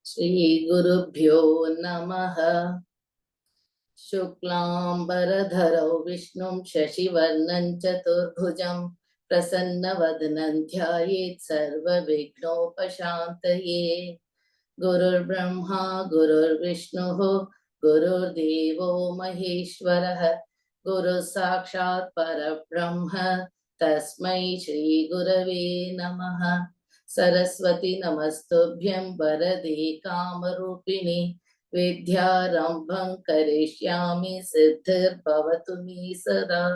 श्रीगुरुभ्यो नमः। शुक्लांबरधरौ विष्णुं शशिवर्णं चतुर्भुजं प्रसन्नवदनं ध्यायेत् सर्वविघ्नोपशान्तये। गुरुर्ब्रह्मा गुरुर्विष्णुः गुरुर्देवो महेश्वरः गुरुः साक्षात् परब्रह्म तस्मै श्रीगुरवे नमः। सरस्वती नमस्तुभ्यं वरदे कामरूपिणि विद्यारम्भं करिष्यामि सिद्धिर्भवतु मे सदा।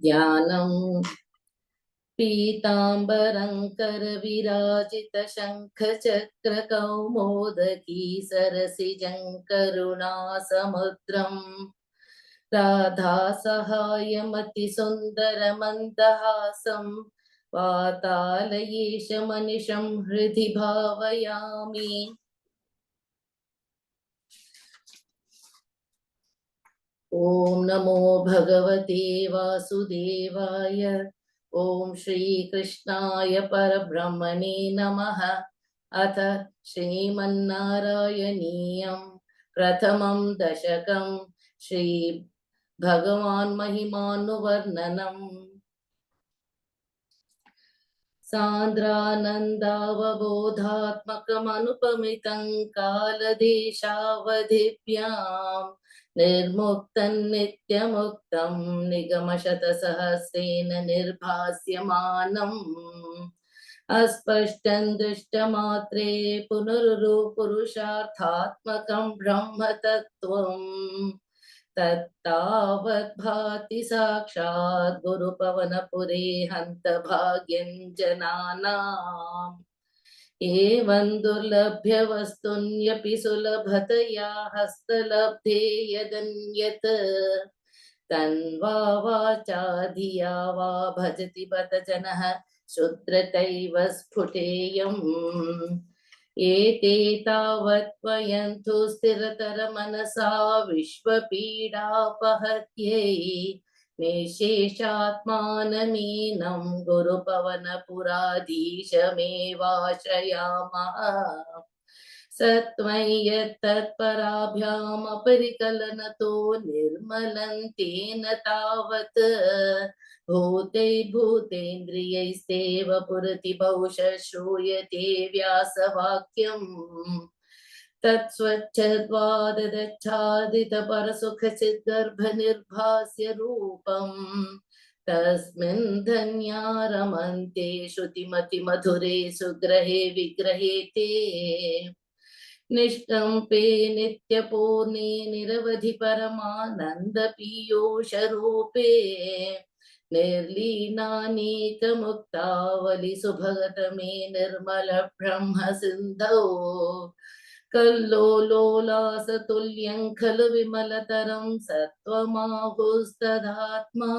ध्यानम् पीताम्बरं करविराजितशङ्खचक्रकौमोदकी सरसिजं करुणासमुद्रम् राधासहायमतिसुन्दरमन्दहासं वातालयेशमनिशं हृदि भावयामि। ॐ नमो भगवते वासुदेवाय। ॐ श्रीकृष्णाय परब्रह्मणे नमः। अथ श्रीमन्नारायणीयं प्रथमं दशकं श्री भगवान् महिमानुवर्णनम्। सान्द्रानन्दावबोधात्मकमनुपमितं कालदेशावधिभ्यां निर्मुक्तं नित्यमुक्तं निगमशतसहस्रेण निर्भास्यमानम् अस्पष्टं दृष्टमात्रे पुनरुरुपुरुषार्थात्मकं ब्रह्मतत्त्वम् तत्तावत् भाति साक्षात् गुरुपवनपुरे हन्तभाग्यं जनानाम्। एवं दुर्लभ्य वस्तुन्यपि सुलभतया हस्तलब्धे यदन्यत् तन्वा वाचा धिया वा भजति बत जनः शुद्रतैव स्फुटेयम्। एते तावत् वयन्तु स्थिरतरमनसा विश्वपीडापहत्यै निःशेषात्मानमीनं गुरुपवनपुराधीशमेवाश्रयामः। सत्वं यत्तत्पराभ्यामपरिकलनतो निर्मलं तेन तावत् भूतैर्भूतेन्द्रियैस्तेव पुरति बहुशः श्रूयते व्यासवाक्यम्। तत्स्वच्छद्वाददच्छादितपरसुखचिद्गर्भनिर्भास्य रूपम् तस्मिन् धन्या रमन्ते श्रुतिमतिमधुरे सुग्रहे विग्रहे ते। निष्कम्पे नित्यपूर्णे निरवधि परमानन्दपीयूषरूपे निर्लीनानेकमुक्तावलि सुभगतमे निर्मल ब्रह्म सिन्धौ कल्लोलोलासतुल्यं खलु विमलतरं सत्त्वमाहुस्तदात्मा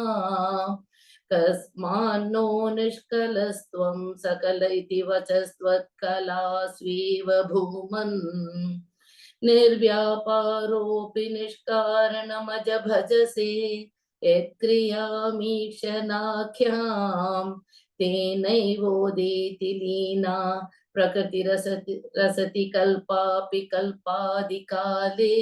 कस्मान्नो निष्कलस्त्वं सकल इति वचस्त्वत्कलास्वेव भूमन् निर्व्यापारोऽपि निष्कारणमज भजसे यत्क्रियामीशनाख्यां तेनैवोदेति लीना प्रकृतिरसति कल्पापि कल्पादिकाले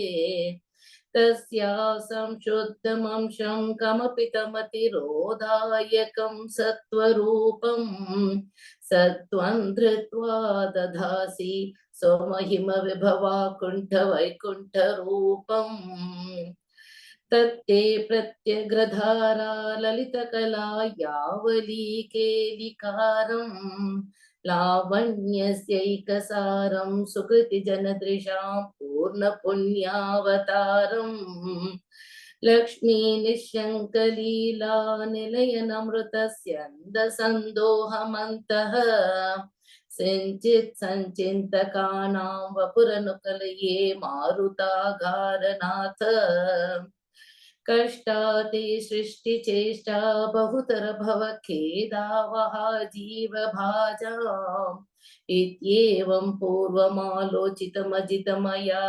तस्याः संशुद्धमंशं कमपि तमतिरोधायकं सत्त्वरूपं सत्त्वं धृत्वा दधासि स्वमहिमविभवाकुण्ठवैकुण्ठरूपम्। तत्ते प्रत्यग्रधारा ललितकला यावलीकेलिकारम् लावण्यस्यैकसारं सुकृतिजनदृशां पूर्णपुण्यावतारम् लक्ष्मी निःशङ्कलीला निलयनमृतस्यन्दसन्दोहमन्तः सिञ्चित् सञ्चिन्तकानां वपुरनुकलये मारुतागारनाथ कष्टाति सृष्टिचेष्टा बहुतर भवखेदावहा जीवभाजाम् इत्येवं पूर्वमालोचितमजितमया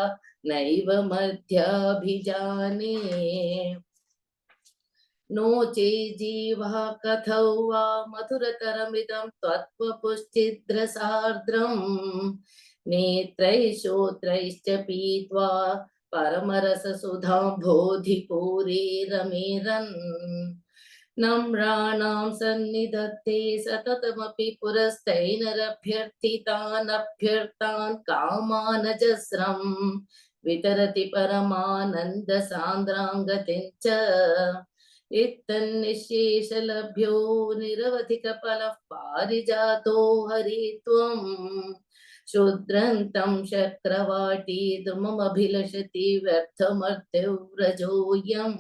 नैव मध्याभिजाने। नो चेज्जीवः कथौ वा मधुरतरमिदं त्वत्वपुश्चिद्रसार्द्रम् नेत्रैः श्रोत्रैश्च पीत्वा परमरससुधां बोधिपूरीरमेरन् नम्राणां सन्निधत्ते सततमपि पुरस्तैनरभ्यर्थितानभ्यर्तान् कामानजस्रम् वितरति परमानन्दसान्द्रां गतिं च इत्तन्निःशेषलभ्यो निरवधिकफलः पारिजातो हरित्वम् क्षुद्रन्तं शक्रवाटी द्रुममभिलषति व्यर्थमर्त्यव्रजोऽयम्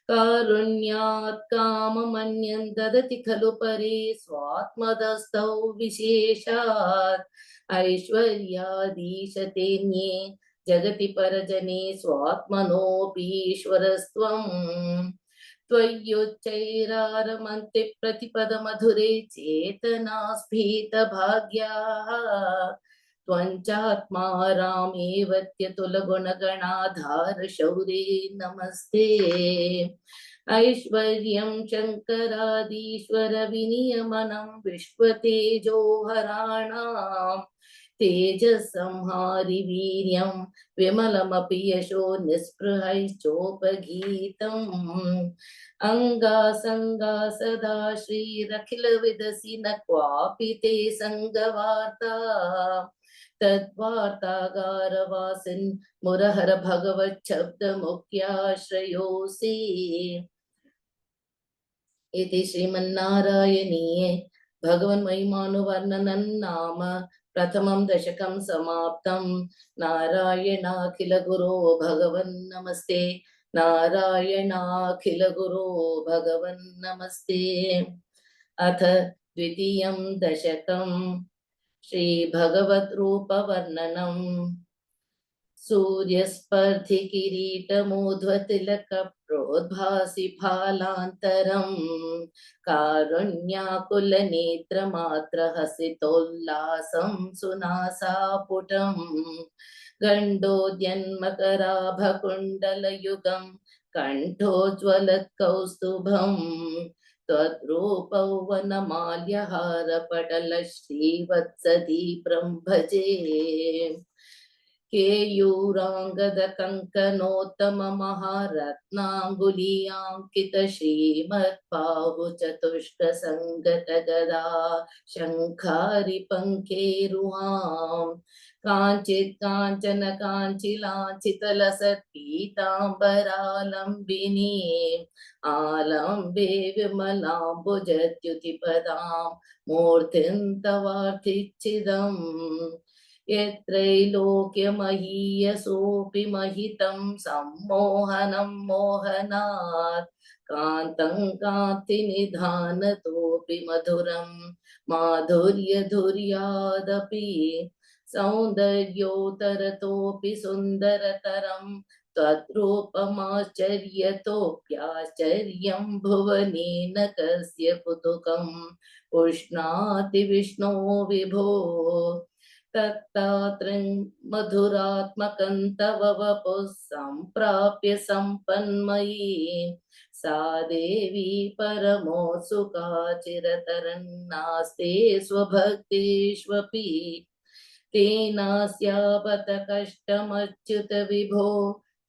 कारुण्यात् काममन्यं ददति खलु परे स्वात्मदस्तौ विशेषात् ऐश्वर्यादीशतेऽन्ये जगति परजने स्वात्मनोऽपीश्वरस्त्वम् त्वय्युच्चैरारमन्ति प्रतिपदमधुरे चेतनास्फीतभाग्याः त्वञ्चात्मा रामेव त्यतुलगुणगणाधार शौरे नमस्ते ऐश्वर्यं शङ्करादीश्वर विनियमनं विश्वतेजोहराणाम् तेजसंहारि वीर्यं विमलमपि यशो निःस्पृहैश्चोपगीतम् अङ्गासङ्गा सदा श्रीरखिलविदसि न क्वापि ते सङ्गवार्ता तद्वार्तागारवासिन् मुरहर भगवच्छब्दमुख्याश्रयोऽसि इति श्रीमन्नारायणीये भगवन्महिमानुवर्णनं नाम प्रथमं दशकं समाप्तं नारायणाखिलगुरो भगवन् नमस्ते नारायणाखिलगुरो भगवन् नमस्ते अथ द्वितीयं दशकं श्रीभगवद्रूपवर्णनम् सूर्यस्पर्धि किरीटमूध्वतिलकप्रोद्भासि फालान्तरम् कारुण्याकुलनेत्रमात्रहसितोल्लासं सुनासापुटम् गण्डोद्यन्मकराभकुण्डलयुगं कण्ठोज्ज्वलत्कौस्तुभम् त्वद्रूपौ वनमाल्यहारपटल श्रीवत्सदीप्रं भजे केयूराङ्गदकङ्कणोत्तममहारत्नाङ्गुलीयाङ्कित श्रीमत्बाहुचतुष्कसङ्गतगदा शङ्खारिपङ्केरुहाम् काञ्चित् काञ्चन काञ्चिलाञ्चितलसत्पीताम्बरालम्बिनी आलम्बे विमलाम्बुजद्युतिपदां मूर्तिं तवार्थिच्छिदम् यत्रैलोक्यमहीयसोऽपि महितं सम्मोहनं मोहनात् कान्तं कान्तिनिधानतोऽपि मधुरं माधुर्यधुर्यादपि सौन्दर्योत्तरतोऽपि सुन्दरतरं त्वद्रूपमाश्चर्यतोऽप्याश्चर्यं भुवनेन कस्य कुतुकम् उष्णाति विष्णो विभो तत्तात्रं मधुरात्मकं तव वपुः सम्प्राप्य सम्पन्मयी सा देवी परमोत्सुका चिरतरन्नास्ते स्वभक्तेष्वपि तेनास्यापत कष्टमच्युत विभो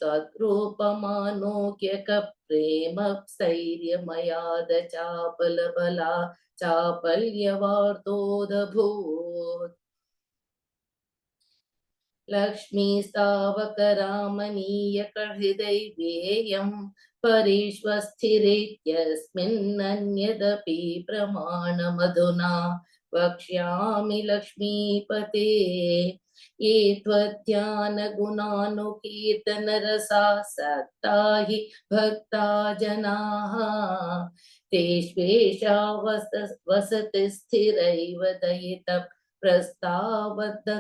त्वद्रूपमानोक्यकप्रेम स्थैर्यमयाद चापलबला चापल्यवार्तोदभूत् लक्ष्मीस्तावकरामनीयकहृदैवेयं परेष्वस्थिरेत्यस्मिन्नन्यदपि प्रमाणमधुना वक्ष्यामि लक्ष्मीपते ये त्वध्यानगुणानुकीर्तनरसा सक्ता हि भक्ता जनाः तेष्वेषा वसति स्थिरैव दयित प्रस्तावदत्तादरा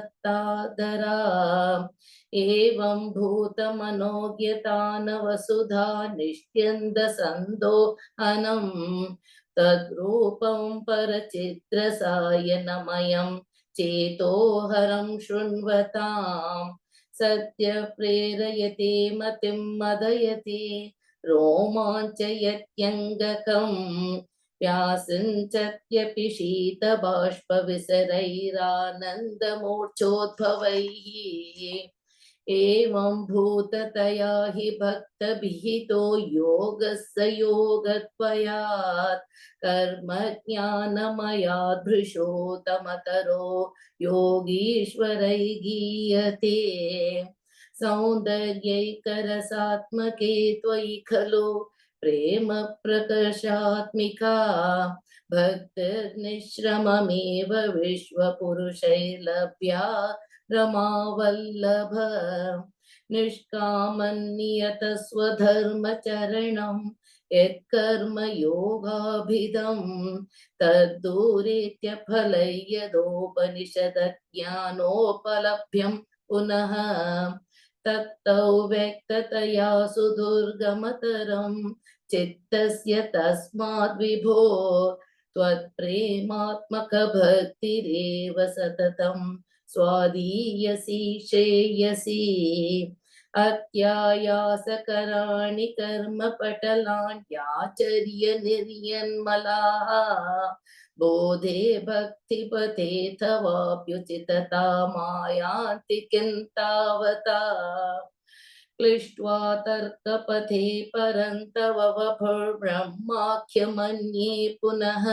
एवं भूतमनोज्ञतान वसुधा निष्ट्यन्दसन्दोहनं तद्रूपं परचित्रसायनमयं चेतोहरं शृण्वताम् सत्य प्रेरयते मतिं मदयते रोमाञ्चयत्यङ्गकम् व्यासिञ्चत्यपि शीतबाष्पविसरैरानन्दमूर्च्छोद्भवैः एवं भूततया हि भक्तभिहितो योगस्य योगत्वयात् कर्मज्ञानमयाद् भृशोतमतरो योगीश्वरै गीयते सौन्दर्यैकरसात्मके त्वयि खलु प्रेम प्रकर्षात्मिका भक्तिर्निश्रममेव विश्वपुरुषैर्लभ्या रमावल्लभ निष्कामन्नियतस्वधर्मचरणं यत्कर्म योगाभिधं तद्दूरेत्य फलै यदोपनिषदज्ञानोपलभ्यं पुनः तत्तौ व्यक्ततया सुदुर्गमतरं चित्तस्य तस्माद् विभो त्वत्प्रेमात्मकभक्तिरेव सततं स्वादीयसी श्रेयसी अत्यायासकराणि कर्मपटलान्याचर्य निर्यन्मलाः बोधे भक्तिपथे तवाप्युचितता मायान्ति किं तावता क्लिष्ट्वा तर्कपथे परन्तव वपुर्ब्रह्माख्यमन्ये पुनः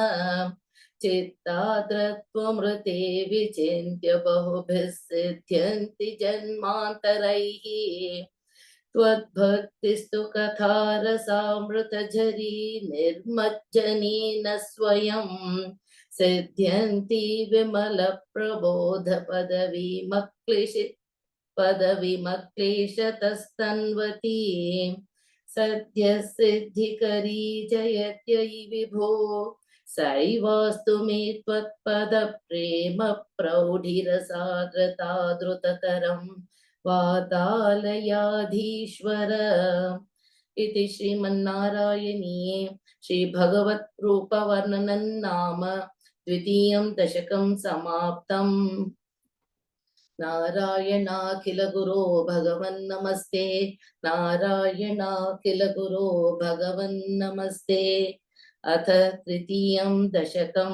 चित्ताद्रत्वमृते विचिन्त्य बहुभिः सिद्ध्यन्ति जन्मान्तरैः त्वद्भक्तिस्तु कथारसामृतझरी निर्मज्जनेन स्वयं सिद्ध्यन्ति पदवीमक्लेशतस्तन्वती सद्यः सिद्धिकरी जयत्ययि विभो सैवास्तु मे त्वत्पदप्रेम प्रौढिरसाद्रता द्रुततरं वातालयाधीश्वर इति श्रीमन्नारायणीये श्रीभगवद्रूपवर्णनं नाम द्वितीयं दशकं समाप्तम्। नारायणाखिल गुरो भगवन् नमस्ते नारायणाखिल गुरो भगवन् नमस्ते। अथ तृतीयं दशकं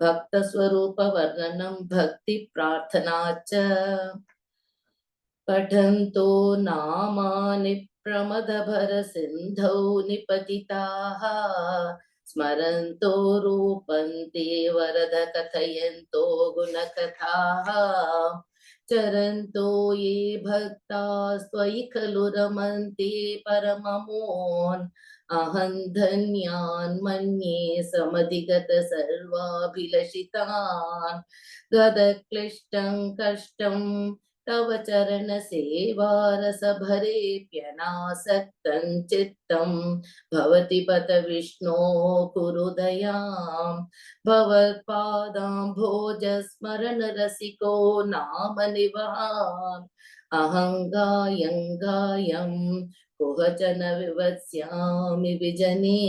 भक्तस्वरूपवर्णनं भक्तिप्रार्थना च पठन्तो नामानि प्रमदभरसिन्धौ निपतिताः स्मरन्तो रूपन्ते वरद कथयन्तो गुणकथाः चरन्तो ये भक्तास्त्वयि खलु रमन्ते परममोहन् अहं धन्यान् मन्ये समधिगत सर्वाभिलषितान् गदक्लिष्टं कष्टं तव चरण सेवारसभरेऽप्यनासक्तं चित्तं भवति बत विष्णो कुरु दयां भवत्पादाम्भोजस्मरण रसिको नाम निवहान् अहं गायं कुहचन विवत्स्यामि विजने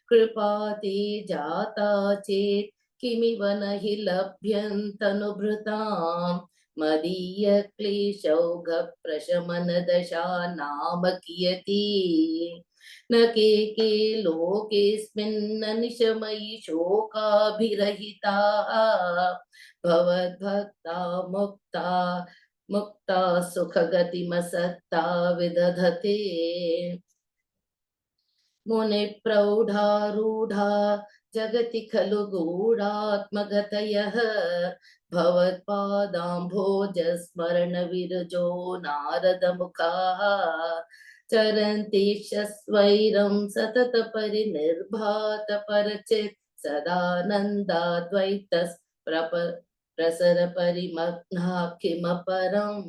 कृपाति जाता चेत् किमिव न हि लभ्यन्तनुभृताम् मदीय क्लेशौघ प्रशमन दशा नाम कियती न के लोकेऽस्मिन्न निशमयि शोकाभिरहिताः भवद्भक्ता मुक्ता सुखगतिमसक्ता विदधते मुनिप्रौढारूढा जगति खलु गूढात्मगतयः भवत्पादाम्भोजस्मरणविरजो नारदमुखाः चरन्ति शस्वैरं सततपरिनिर्भातपरचित् सदानन्दाद्वैतस् प्रसरपरिमग्ना किमपरम्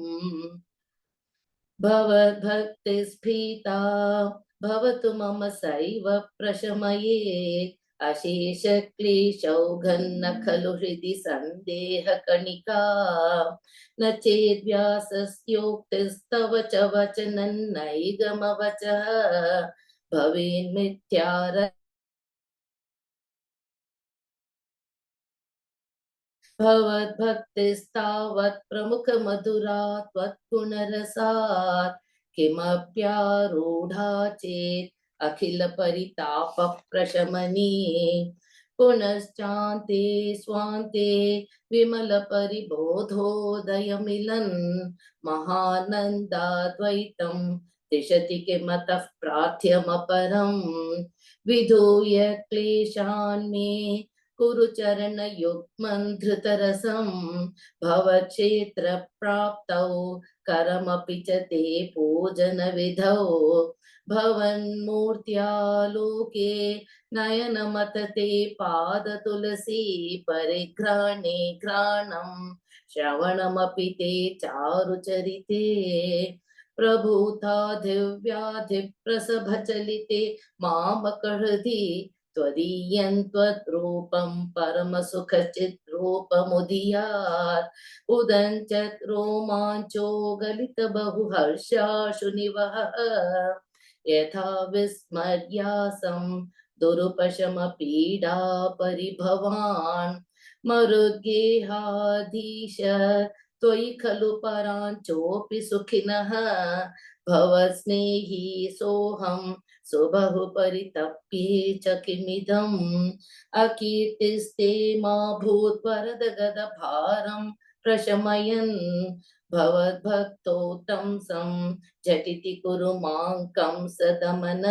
भवद्भक्तिस्फीता भवतु मम सैव प्रशमये अशेषक्लेशौघन्न खलु हृदि सन्देहकणिका न चेद्व्यासस्योक्तिस्तव च वचनन्नैगमवचः भवेन्मिथ्यार भवद्भक्तिस्तावत् प्रमुखमधुरा त्वत्गुणरसात् किमप्यारूढा चेत् अखिल परिताप प्रशमनी पुनश्चान्ते स्वान्ते विमल परिबोधोदयमिलन् महानन्दाद्वैतं दिशति किमतः प्रार्थ्यमपरम् विधूय क्लेशान् मे कुरु चरणयुग्मं धृतरसं भवक्षेत्रप्राप्तौ करमपि च ते पूजनविधौ भवन्मूर्त्यालोके नयनमतते पादतुलसी परिघ्राणे घ्राणं श्रवणमपि ते चारुचरिते प्रभूताधिव्याधिप्रसभचलिते मामकहृदि त्वदीयं त्वद्रूपं परमसुखचिद्रूपमुदीयात् उदञ्चत् रोमाञ्चो गलितबहुहर्षाशु निवहः यथा विस्मर्यासं दुरुपशमपीडा परिभवान् मरुद्गेहाधीश त्वयि खलु पराञ्चोऽपि सुखिनः भवस्नेही सोऽहं सुबहु परितप्ये च किमिदम् अकीर्तिस्ते मा भूद्वरद गदभारं प्रशमयन् भवद्भक्तोत्तं सं झटिति कुरु मां कंसदमन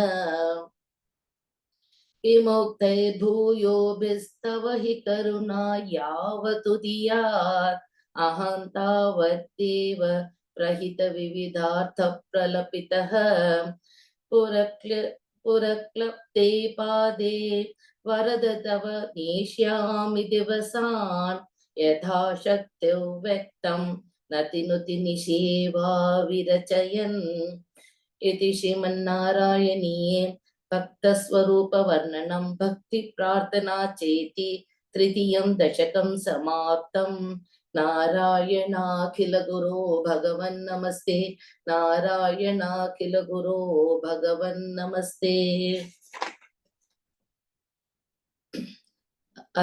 विमुक्तैर्भूयोभिस्तव हि करुणा यावतुदीयात् अहं तावदेव प्रहितविविधार्थप्रलपितः पुरक्लप्ते पादे वरद तव नेष्यामि दिवसान् यथाशक्त्यो व्यक्तं नतिनुति निषेवा विरचयन् इति श्रीमन्नारायणीये भक्तस्वरूपवर्णनं भक्तिप्रार्थना चेति तृतीयं दशकं समाप्तं नारायणाखिलगुरो भगवन् नमस्ते नारायणाखिलगुरो भगवन् नमस्ते।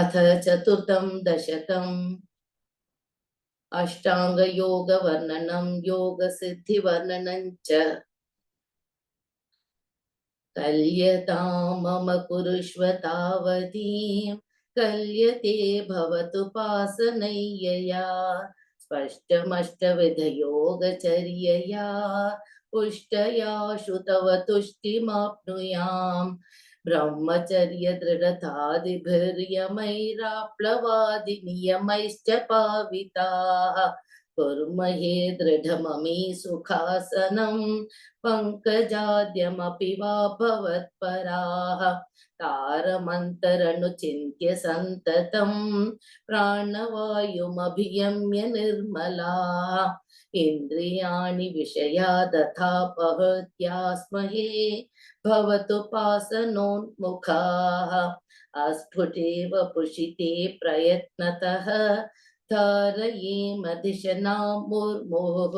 अथ चतुर्थं दशकम् अष्टाङ्गयोगवर्णनं योगसिद्धिवर्णनं च कल्यतां मम कुरुष्व तावतीं कल्यते भवतु पासनय्यया स्पष्टमष्टविधयोगचर्यया पुष्टया श्रुतव तुष्टिमाप्नुयाम् ब्रह्मचर्य दृढतादिभिर्यमैराप्लवादि नियमैश्च पाविताः कुर्महे दृढममी सुखासनं पङ्कजाद्यमपि वा भवत्पराः तारमन्तरनुचिन्त्य सन्ततं प्राणवायुमभियम्य निर्मलाः इन्द्रियाणि विषया दथापहत्यास्महे भवतु पासनोन्मुखाः अस्फुटेव पुषिते प्रयत्नतः धारयेम दिशनां मुर्मुः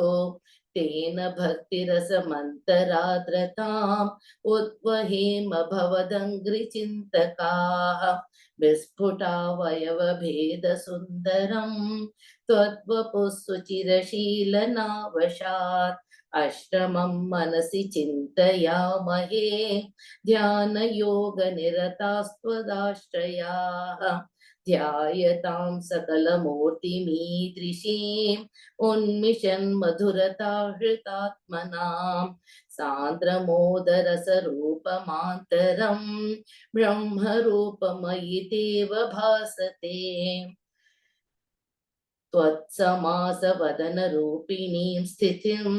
तेन भक्तिरसमन्तराद्रताम् उद्वहेम भवदङ्घ्रिचिन्तकाः विस्फुटावयवभेदसुन्दरं त्वद्वपुः सुचिरशीलनावशात् अष्टमं मनसि चिन्तयामहे ध्यानयोगनिरतास्त्वदाश्रयाः ध्यायतां सकलमूर्तिमीदृशीम् उन्मिषन् मधुरताहृतात्मनां सान्द्रमोदरसरूपमान्तरं ब्रह्मरूपमयि देव भासते त्वत्समासवदनरूपिणीं स्थितिं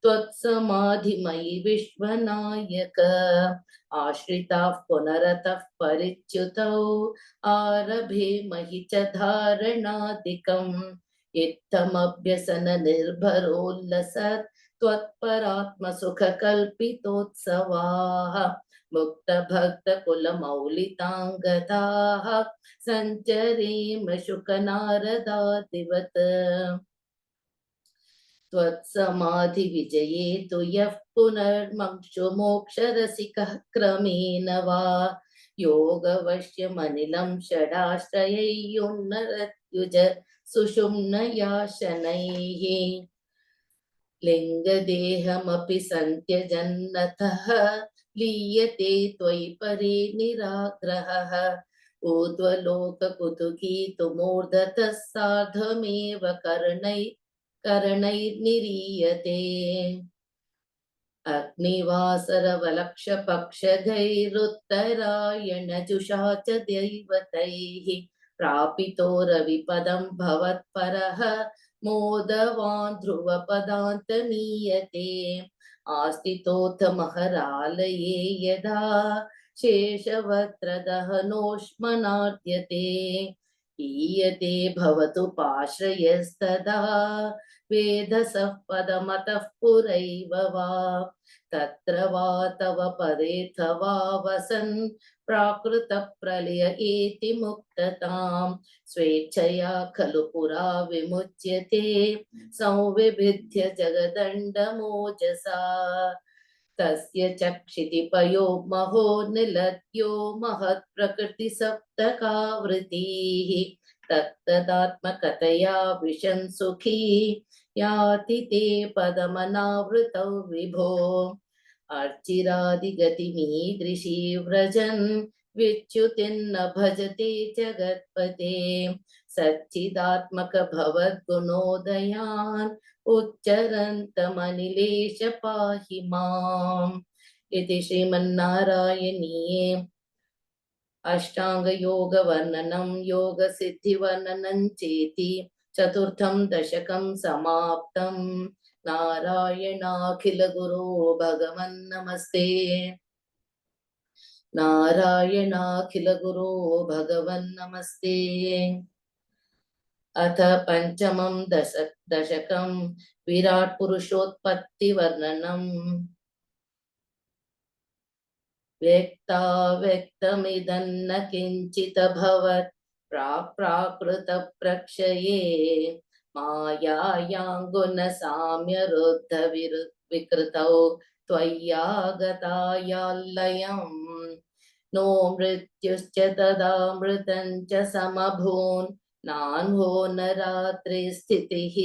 त्वत्समाधिमयि विश्वनायक आश्रिताः पुनरतः परिच्युतौ आरभेमहि च धारणादिकम् इत्थमभ्यसन निर्भरोल्लसत् त्वत्परात्मसुखकल्पितोत्सवाः मुक्तभक्तकुलमौलिताङ्गताः सञ्चरेम शुकनारदादिवत् त्वत्समाधिविजये तु यः पुनर्मक्षुमोक्षरसिकः क्रमेण वा योगवश्यमनिलं षडाश्रयैयुन्नरत्युज सुषुम्नया शनैः लिङ्गदेहमपि सन्त्यजन्नतः लीयते त्वयि परे निराग्रहः ऊर्ध्वलोककुतुकीतुमूर्धतः सार्धमेव करणैर्निरीयते अग्निवासरवलक्षपक्षगैरुत्तरायणजुषा च दैवतैः प्रापितो रविपदं भवत्परः मोदवान् ध्रुवपदान्तमीयते आस्थितोऽथ महरालये यदा शेषवक्त्रदहनोष्मनाद्यते ईयते भवतु पाश्रयस्तदा वेधसः पदमतः पुरैव वा तत्र वा तव पदेथ वा वसन् प्राकृतप्रलय एति मुक्ततां स्वेच्छया खलु पुरा विमुच्यते संविभिद्य जगदण्डमोजसा तस्य चक्षितिपयो महो निलद्यो महत्प्रकृतिसप्तकावृत्तिः तत्तदात्मकतया विशन् सुखी याति ते पदमनावृतौ विभो अर्चिरादिगतिमीदृशी व्रजन् विच्युतिन्न भजते जगत्पते सच्चिदात्मक भवद्गुणोदयान् उच्चरन्तमनिलेश पाहि माम् इति श्रीमन्नारायणीये अष्टाङ्गयोगवर्णनं योगसिद्धिवर्णनं चेति चतुर्थं दशकं समाप्तम् नारायणाखिलगुरो भगवन् नमस्ते नारायणाखिलगुरो भगवन् नमस्ते अथ पंचमं दशकं विराट पुरुषोत्पत्तिवर्णनम् व्यक्ता व्यक्तमिदन्न किञ्चित् अभवत् प्राकृतप्रक्षये मायायां गुणसाम्यरुद्धविकृतौ त्वय्यागतायाल्लयम् नो मृत्युश्च तदामृतं च समभून् नान्हो न रात्रिस्थितिः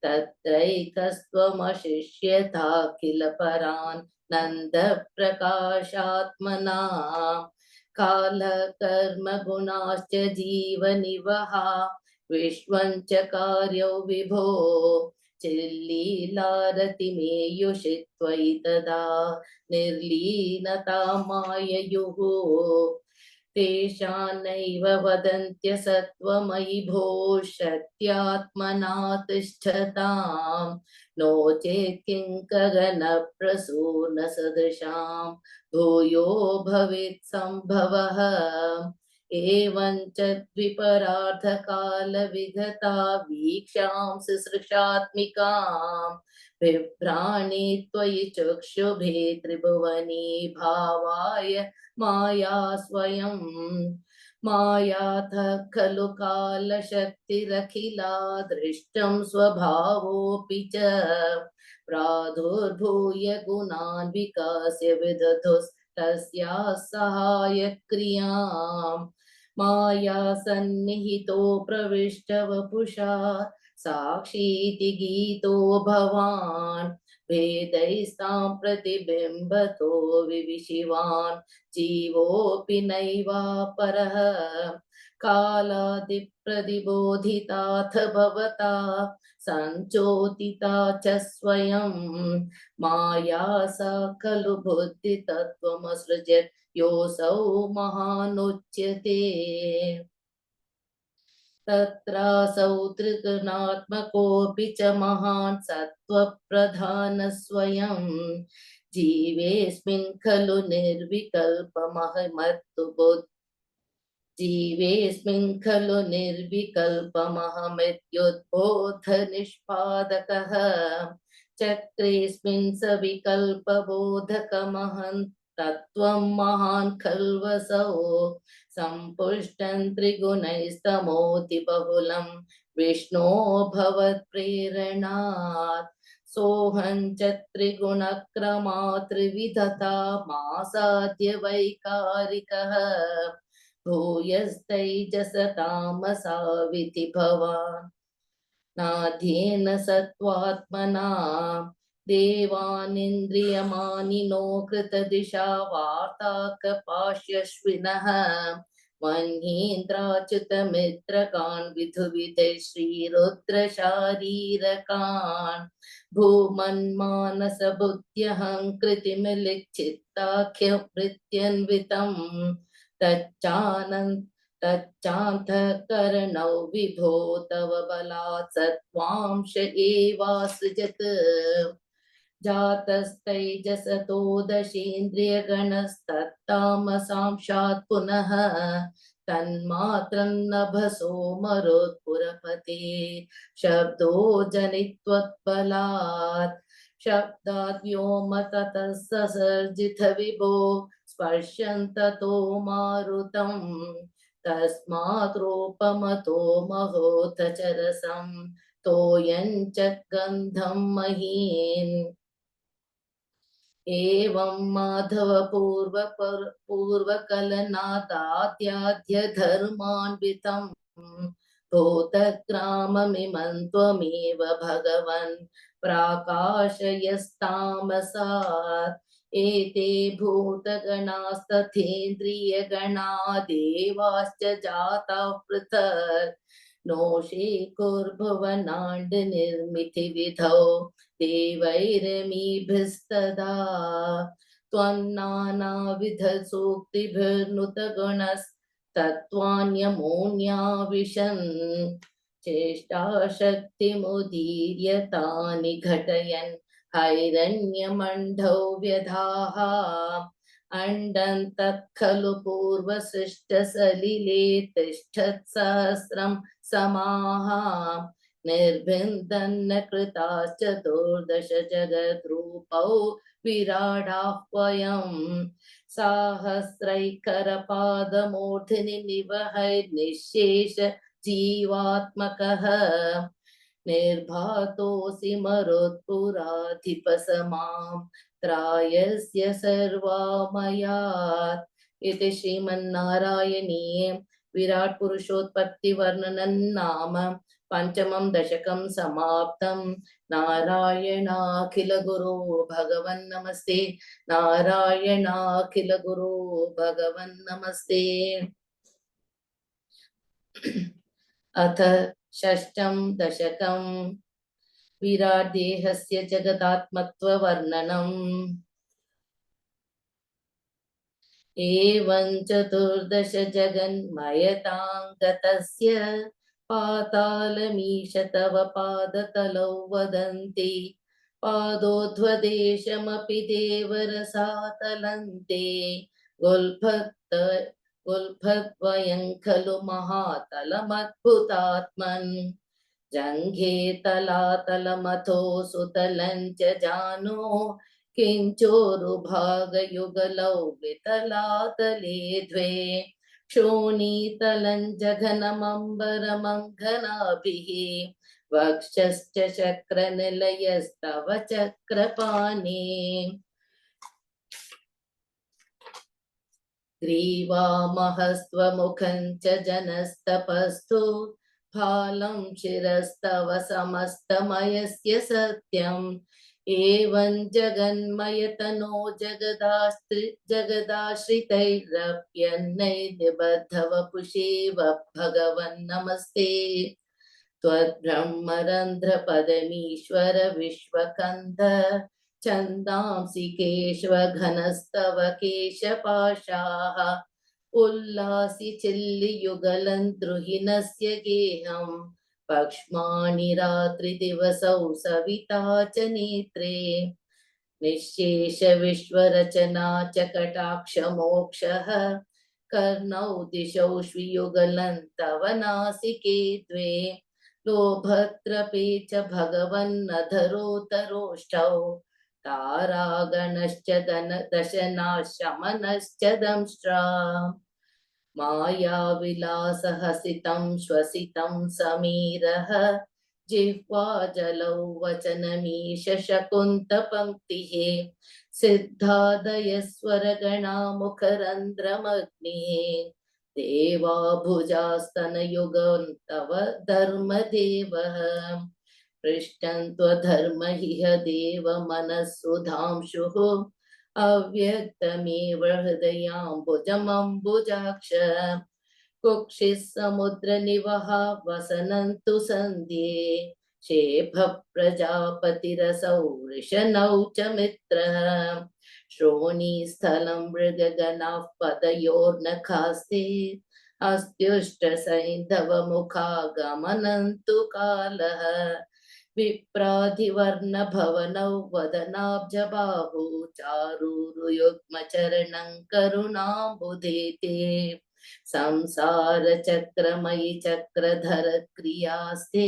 तत्रैकस्त्वमशिष्यथा किल परान् नंद प्रकाशात्मना कालकर्म गुणाश्च जीवनिवहा विश्वञ्च कार्यो विभो चिल्लीलारतिमेयुषि त्वयि तदा निर्लीनता माययुः तेषान्नैव वदन्त्य सत्त्वमयि भो शक्त्यात्मना तिष्ठताम् नो चेत् किं गगनप्रसूनसदृशां भूयो भवेत् सम्भवः एवं च द्विपरार्धकालविगता वीक्षांसि सृक्षात्मिकाम् बिभ्राणि त्वयि चक्षुभे त्रिभुवनी भावाय माया स्वयं मायातः खलु कालशक्तिरखिला दृष्टं स्वभावोऽपि च प्रादुर्भूय गुणान् विकास्य विदधुस्तस्याः सहायक्रियाम् माया सन्निहितो प्रविष्ट वपुषा साक्षीति गीतो भवान् भेदैस्तां प्रतिबिम्बतो विविशिवान् जीवोऽपि नैवापरः कालादिप्रतिबोधिताथ भवता सञ्चोदिता च स्वयं माया सा खलु बुद्धितत्त्वमसृजत् योऽसौ महानुच्यते तत्रासौ त्रिगुणात्मकोऽपि च महान् सत्त्वप्रधानः स्वयं जीवेऽस्मिन् खलु निर्विकल्पमहमत्तु जीवेऽस्मिन् खलु निर्विकल्पमहमित्युद्बोधनिष्पादकः चक्रेऽस्मिन् सविकल्पबोधकमहं तत्त्वं महान् खल्वसौ सम्पुष्टं त्रिगुणैस्तमोति बहुलं विष्णो भवत्प्रेरणात् सोऽहं च त्रिगुणक्रमात् त्रिविधता मासाद्य वैकारिकः भूयस्तैजस तामसा विधि भवान् नाध्येन सत्त्वात्मना देवानिन्द्रियमानिनो कृतदिशा वार्ताकपाश्यश्विनः मन्येन्द्राच्युतमित्रकान् विधुविधैः श्रीरुद्रशारीरकान् भूमन्मानसबुद्ध्यहङ्कृतिमिलिच्चित्ताख्यवृत्त्यन्वितम् तच्चानन् तच्चान्तःकरणौ विभो तव बलात् सत्त्वांश एवासृजत् जातस्तैजसतो दशेन्द्रियगणस्तत्तामसांशात् पुनः तन्मात्रं नभसो मरोत्पुरपते शब्दो जनित्वत्बलात् शब्दाद् व्योम ततः ससर्जित विभो स्पर्शन्ततो मारुतम् तस्मात् रूपमतो महोथ चरसं तोयं च गन्धं महीन् एवं माधव पूर्वकलनादाद्याद्य धर्मान्वितं भूतग्राममिमं त्वमेव भगवन् प्राकाशयस्तामसात् एते भूतगणास्तथेन्द्रियगणा देवाश्च जाताः पृथक् नोषे कुर्भुवनाण्ड निर्मितिविधौ देवैरमीभिस्तदा त्वन्नानाविधसूक्तिभिर्नुतगुणस्तत्त्वान्यमोऽन्याविशन् चेष्टाशक्तिमुदीर्य तानि घटयन् हैरण्यमण्डौ व्यधाः अण्डन्तः खलु पूर्वसृष्टसलिले तिष्ठत्सहस्रं समाः निर्भिन्दन्न कृताश्चतुर्दश जगद्रूपौ विराडाह्वयम् साहस्रैकरपादमूर्ध्नि निवहैर्निःशेष जीवात्मकः निर्भातोऽसि मरुत्पुराधिपसमां त्रायस्य सर्वामयात् इति श्रीमन्नारायणीये विराट पुरुषोत्पत्ति वर्णनं नाम पंचमं दशकं समाप्तं नारायणाखिल गुरो भगवन् नमस्ते नारायणाखिल गुरो भगवन् नमस्ते अथ षष्ठं दशकं विराट देहस्य जगदात्मत्ववर्णनम् एवं चतुर्दश जगन्मयताङ्गतस्य पातालमीश तव पादतलौ वदन्ति पादोध्वदेशमपि देवरसातलन्ते गुल्फद्वयं खलु महातलमद्भुतात्मन् जङ्घे तलातलमथो सुतलं च जानो किञ्चोरुभागयुगलौ वितलातले द्वे क्षोणीतलं जघनमम्बरमङ्घनाभिः वक्षश्च चक्रनिलयस्तव चक्रपाणे ग्रीवामहस्त्वमुखं च जनस्तपस्तु फालं शिरस्तव समस्तमयस्य सत्यम् एवं जगन्मयतनो जगदाश्रितैरप्यन्नैर्निबद्धवपुषेव भगवन् नमस्ते त्वद्ब्रह्मरन्ध्रपदमीश्वर विश्वकन्ध छन्दांसि केशवघनस्तव केशपाशाः उल्लासि चिल्लियुगलं द्रुहिणस्य गेहम् पक्ष्माणि रात्रिदिवसौ सविता च नेत्रे निःशेष विश्वरचना च कटाक्षमोक्षः कर्णौ दिशौ श्रीयुगलं तव नासिके द्वे लोभत्रपे च भगवन्नधरोतरोष्ठौ तारागणश्च दशनाशमनश्च दंष्ट्रा मायाविलासहसितं श्वसितं समीरः जिह्वाजलौ वचनमीश शकुन्तपङ्क्तिः सिद्धादयस्वरगणा मुखरन्ध्रमग्निः देवाभुजास्तनयुगं तव धर्मदेवः पृष्ठं त्वधर्म इह देव मनस्सुधांशुः अव्यक्तमेव हृदयाम्बुजमम्बुजाक्ष कुक्षिः समुद्रनिवहा वसनन्तु सन्ध्ये शेफः प्रजापतिरसौ वृषणौ च मित्रः श्रोणीस्थलं मृगगणाः पदयोर्नखास्ते अस्त्युष्टसैन्धवमुखागमनन्तु कालः विप्राधिवर्णभवनौ वदनाब्जबाहु चारूरुयुग्मचरणं करुणाम्बुधे ते संसारचक्रमयि चक्रधर क्रियास्ते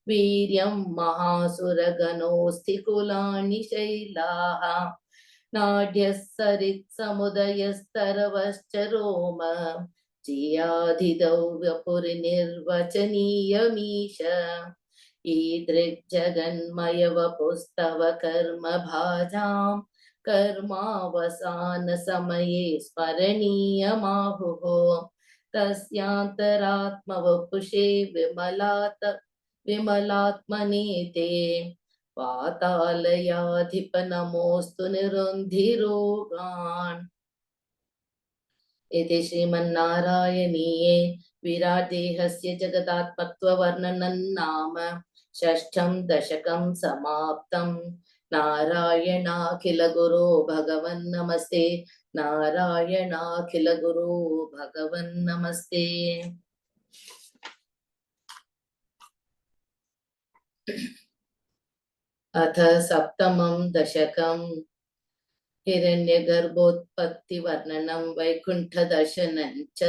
वीर्यं महासुरगणोऽस्ति कुलानि शैलाः नाड्यः सरित्समुदयस्तरवश्च रोम जियाधिदौ वपुर्निर्वचनीयमीश ईदृग्जगन्मयवपुस्तव कर्म भाजां कर्मावसानसमये स्मरणीयमाहुः तस्यान्तरात्मवपुषे विमलात्मने ते पातालयाधिप नमोऽस्तु निरुन्धिरोगान् इति श्रीमन्नारायणीये विराट्देहस्य जगदात्मत्ववर्णनं नाम षष्ठं दशकं समाप्तं नारायणाखिलगुरो भगवन् नमस्ते नारायणाखिलगुरो भगवन् नमस्ते। अथ सप्तमं दशकं हिरण्यगर्भोत्पत्तिवर्णनं वैकुण्ठदर्शनं च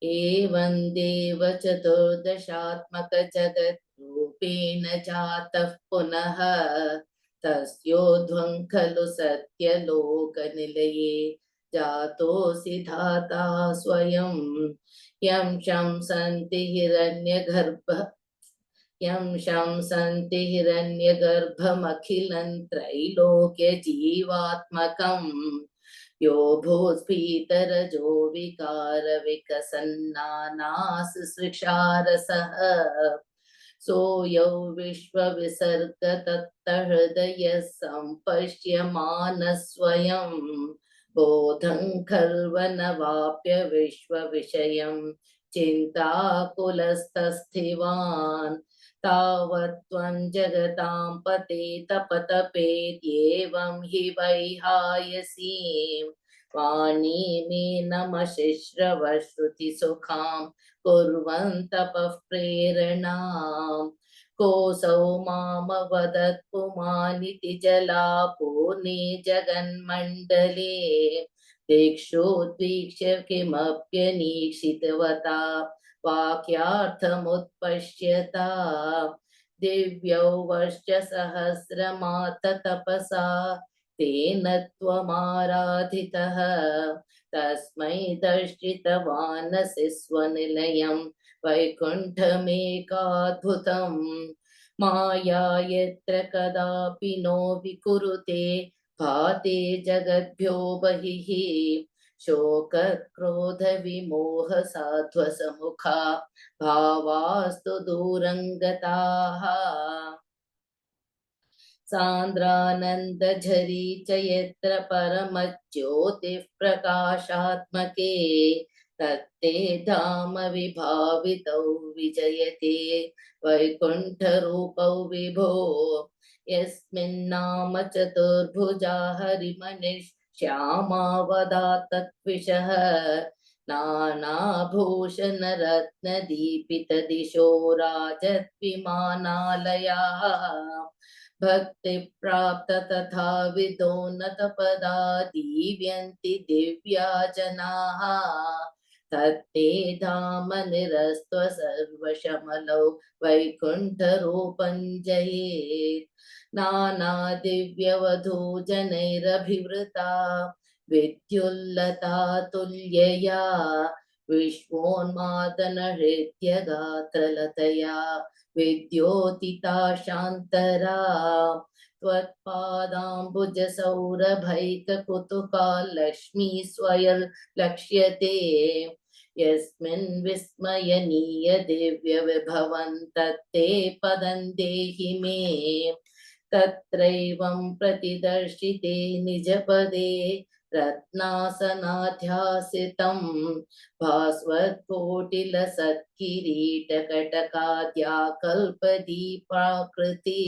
एवं देव चतुर्दशात्मक जगद्रूपेण जातः पुनः तस्योध्वं खलु सत्यलोकनिलये जातोऽसि धाता स्वयं यं शंसन्ति हिरण्यगर्भमखिलं त्रैलोक्यजीवात्मकम् यो भूस्फीतरजो विकार विकसन्नानास सृक्षारसः सोऽयौ विश्वविसर्ग तत्तहृदय सम्पश्यमानः स्वयं बोधं खल्वनवाप्य विश्वविषयं चिन्ताकुलस्तस्थिवान् तावत् त्वं जगतां पते तपतपेत्येवं हि वैहायसीं वाणीमेव नमशिश्रवश्रुतिसुखां कुर्वन् तपः प्रेरणाम् कोऽसौ मामवदत् पुमानिति जलापूर्णे जगन्मण्डले दिक्षोद्वीक्ष्य किमप्यनीक्षितवता वाक्यार्थमुत्पश्यता दिव्यौ वर्षसहस्रमात तपसा तेन त्वमाराधितः तस्मै दर्शितवानसि स्वनिलयं वैकुण्ठमेकाद्भुतं माया यत्र कदापि नो विकुरुते भाते जगद्भ्यो बहिः शोकक्रोधविमोह साध्वसमुखा भावास्तु दूरङ्गताः सान्द्रानन्दझरी च यत्र परमज्योतिः प्रकाशात्मके तत्ते धाम विभावितौ विजयते वैकुण्ठरूपौ विभो यस्मिन्नाम चतुर्भुजा हरिमनिश्यामा वदात्तत्विषः नानाभूषणरत्नदीपितदिशो राजद्विमानालयाः भक्ति प्राप्त तथा विदोन्नतपदा दीव्यन्ति दिव्या जनाः तत्ते धाम निरस्त्व सर्वशमलौ वैकुण्ठरूपं जयेत् नाना दिव्यवधू जनैरभिवृता विद्युल्लता तुल्यया विश्वोन्मादनहृत्यगात्रलतया विद्योतिता शान्तरा त्वत्पादाम्बुजसौरभैककुतुका लक्ष्मी स्वयर्लक्ष्यते यस्मिन् विस्मयनीय दिव्यविभवं तत्ते पदं देहि मे तत्रैवं प्रतिदर्शिते निजपदे रत्नासनाध्यासितं भास्वत्कोटिलसत्किरीटकटकाद्याकल्पदीपाकृति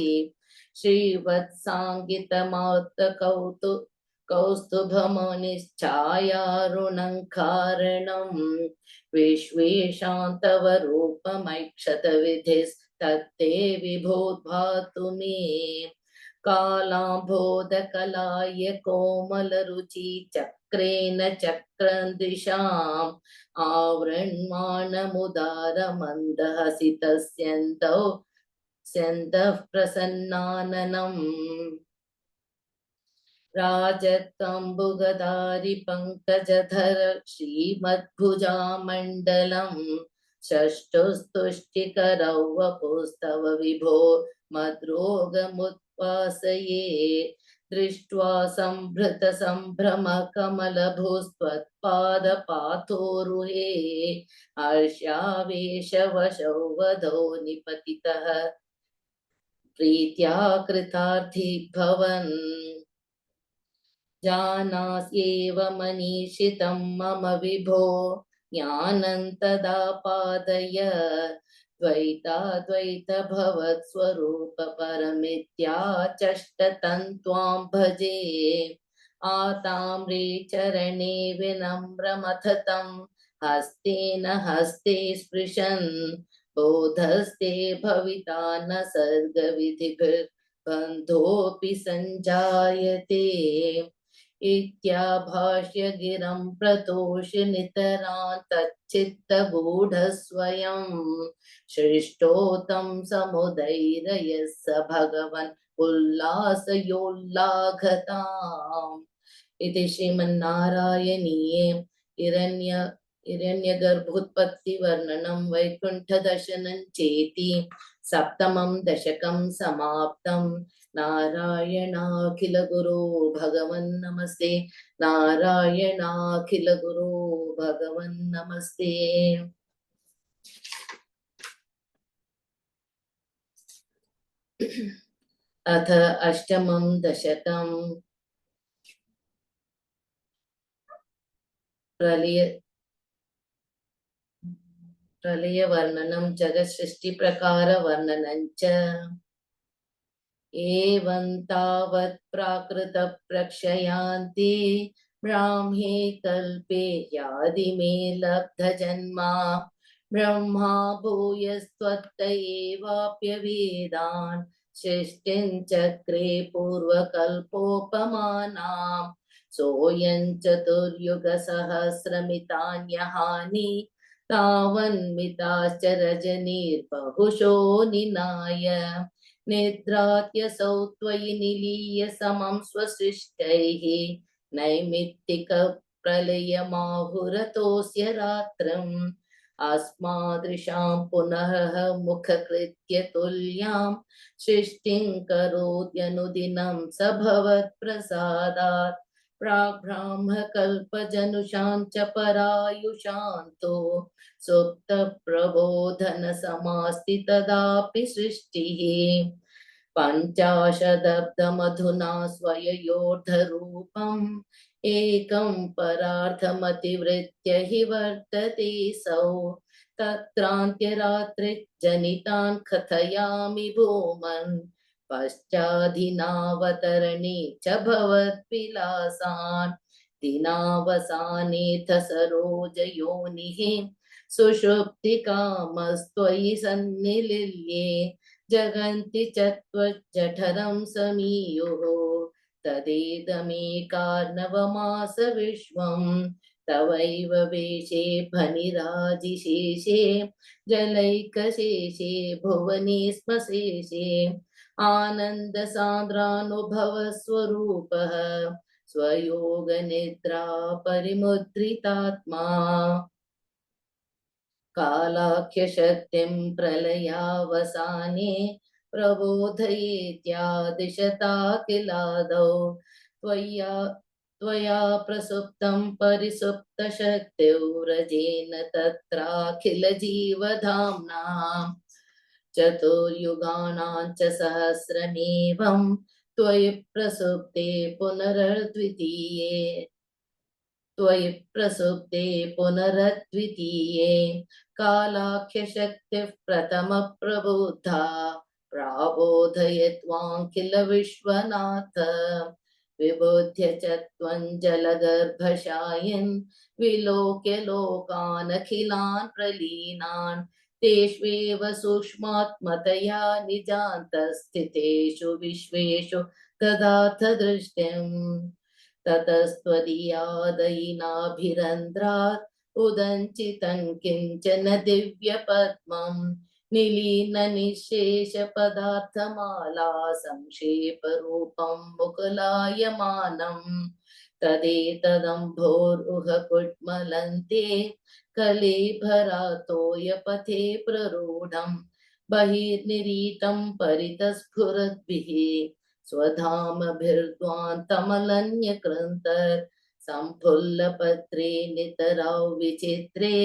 श्रीवत्साङ्गितमात्तकौतु कौस्तुभमौनिश्चायारुणङ्कारणं विश्वेशान्तवरूपमैक्षतविधिस्तत्ते विभोद्भातु मे कालाम्भोदकलाय कोमलरुचि चक्रेण चक्रन्दृशाम् आवृण्वाणमुदारमन्दहसितस्यन्तौ स्यन्तः प्रसन्नाननम् राजत्कम्बुगदारि पङ्कजधर श्रीमद्भुजामण्डलम् षष्ठुस्तुष्टिकरौ वपुस्तव विभो मद्रोगमुत्पासये दृष्ट्वा सम्भृतसम्भ्रमकमलभूस्त्वत्पादपाथोरुहे हर्षावेशवशौ वधो निपतितः प्रीत्या कृतार्थी भवन् जानास्येव मनीषितं मम विभो ज्ञानं तदा पादय द्वैताद्वैतभवत्स्वरूप परमित्याचष्टतं त्वां भजे आताम्रे चरणे विनम्रमथतं हस्तेन हस्ते स्पृशन् बोधस्ते भविता न सर्गविधिभिर्बन्धोऽपि सञ्जायते इत्याभाष्य गिरं प्रतोष्य नितरां तच्चित्तगूढस्वयं सृष्टोतं समुदैरयः स भगवन् उल्लासयोल्लाघताम् इति श्रीमन्नारायणीये हिरण्यगर्भोत्पत्तिवर्णनं वैकुण्ठदर्शनं चेति सप्तमं दशकं समाप्तं नारायणाखिल गुरो भगवन् नमस्ते नारायणाखिल गुरो भगवन् नमस्ते अथ अष्टमं दशकं प्रलयवर्णनं जगत्सृष्टिप्रकारवर्णनं च एवं तावत् प्राकृतप्रक्षयान्ति ब्राह्मे कल्पे यादिमे लब्धजन्मा ब्रह्मा भूयस्त्वत्त एवाप्यवेदान् सृष्टिं चक्रे पूर्वकल्पोपमानां सोऽयं चतुर्युगसहस्रमितान्यहानि तावन्मिताश्च रजनीर्बहुशो निनाय निद्रात्यसौ त्वयि निलीय समं स्वसृष्टैः नैमित्तिकप्रलयमाहुरतोऽस्य रात्रम् अस्मादृशां पुनः मुखकृत्य तुल्यां सृष्टिं करोत्यनुदिनं स भवत्प्रसादात् प्राग्ब्राह्मकल्पजनुषां च परायुषान्तो सुप्तप्रबोधनसमास्ति तदापि सृष्टिः पञ्चाशदब्दमधुना स्वययोर्धरूपम् एकं परार्थमतिवृत्य हि वर्तते सौ तत्रान्त्यरात्रिजनितान् कथयामि भूमन् पश्चाधिनावतरणे च भवद्विलासान् दिनावसानेऽथ सरोजयोनिः सुषुप्तिकामस्त्वयि सन्निलिल्ये जगन्ति च त्वज्जठरं समीयुः तदेदमेकार्णवमास विश्वं तवैव वेशे फणिराजिशेषे जलैकशेषे भुवने स्मशेषे आनन्दसान्द्रानुभवस्वरूपः स्वयोगनिद्रा परिमुद्रितात्मा कालाख्यशक्तिं प्रलयावसाने प्रबोधयेत्यादिशता किलादौ त्वया त्वया प्रसुप्तं परिसुप्तशक्तिव्रजेन तत्राखिलजीवधाम्ना चतुर्युगानां च सहस्रमेवं त्वयि प्रसुप्ते पुनरद्वितीये त्वयि प्रसुप्ते पुनरद्वितीये कालाख्यशक्तिः प्रथमप्रबुद्धा प्राबोधयत्वां किल विश्वनाथ विबुध्य च त्वं जलगर्भशायन् विलोक्य लोकानखिलान् प्रलीनान् तेष्वेव सूक्ष्मात्मतया निजान्तस्थितेषु विश्वेषु ददाथ दृष्टिम् ततस्त्वदीयादयिनाभिरन्ध्रात् उदञ्चितं किञ्चन दिव्यपद्मं निलीननिःशेषपदार्थमाला संक्षेपरूपं मुकुलायमानम् तदेतदम्भोरुहकुड्मलन्ते कलेभरातोयपथे प्ररूढं बहिर्निरीतं परितस्फुरद्भिः स्वधामभिर्ध्वान्तमलन्यकृन्तर् सम्फुल्लपत्रे नितरौ विचित्रे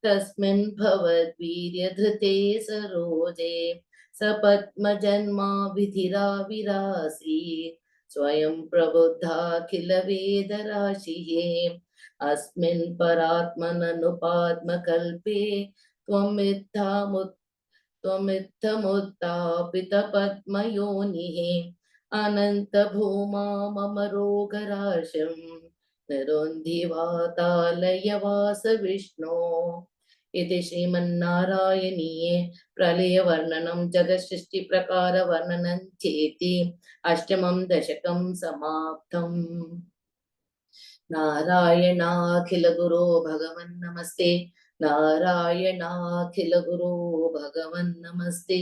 तस्मिन् भवद्वीर्यधृते सरोजे सपद्मजन्मा विधिराविरासी स्वयं प्रबुद्धाखिलवेदराशिः अस्मिन् परात्मननुपाद्मकल्पे त्वमित्थामुत् त्वमित्थमुत्तापितपद्मयोनिः अनन्तभूमा मम रोगराशिं निरुन्धिवातालयवास विष्णो इति श्रीमन्नारायणीये प्रलयवर्णनं जगत्सृष्टिप्रकारवर्णनं चेति अष्टमं दशकं समाप्तम्। नारायणाखिलगुरो भगवन् नमस्ते नारायणाखिलगुरो भगवन् नमस्ते।